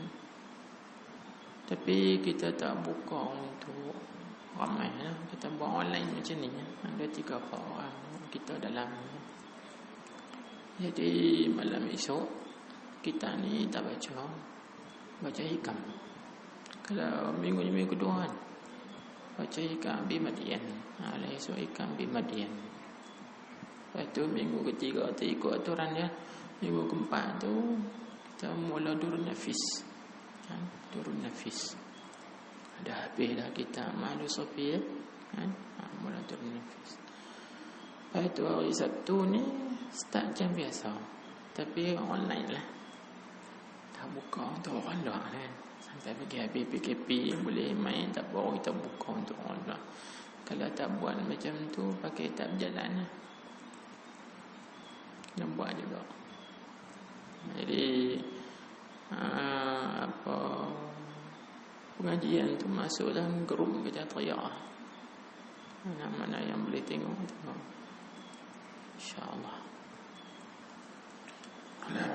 Tapi kita tak buka untuk ramai lah. Kita buat online macam ni. Ada 3-4 orang kita dalam Jadi malam esok kita ni tak baca hikam. Kalau minggu kedua kan, baca hikam bi Madian. Esok hikam bi Madian. Lepas tu minggu ketiga tu ikut aturan dia. Minggu keempat tu kita mula Durun Nafis. Durun Nafis. Dah habis dah kita Malu Sofi mula Durun Nafis. Lepas tu hari Sabtu ni start macam biasa, tapi online lah. Tak buka untuk orang luar kan. Sampai pergi habis PKP boleh main, tak baru kita buka untuk orang luar. Kalau tak buat macam tu, pakai tak berjalan lah. Kena buat juga. Jadi pengajian tu masuk dalam grup kita teriak. Mana-mana yang boleh tengok. InsyaAllah.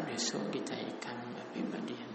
Besok kita ikan Nabi Madian.